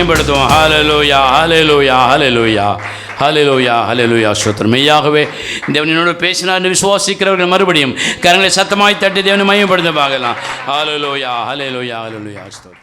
S3: மகிமைப்படுத்துவோம். ஹல்லேலூயா, ஹல்லேலூயா, ஹல்லேலூயா, ஹல்லேலூயா, ஹல்லேலூயா. ஸ்தோத்திரம். மெய்யாகவே தேவனோடு பேசினார் என்று விசுவாசிக்கிறவர்கள் மறுபடியும் கரங்களை சத்தமாய் தட்டி தேவனை மகிமைப்படுத்த பார்க்கலாம். ஹல்லேலூயா, ஹல்லேலூயா, ஹல்லேலூயா. ஸ்தோத்திரம்.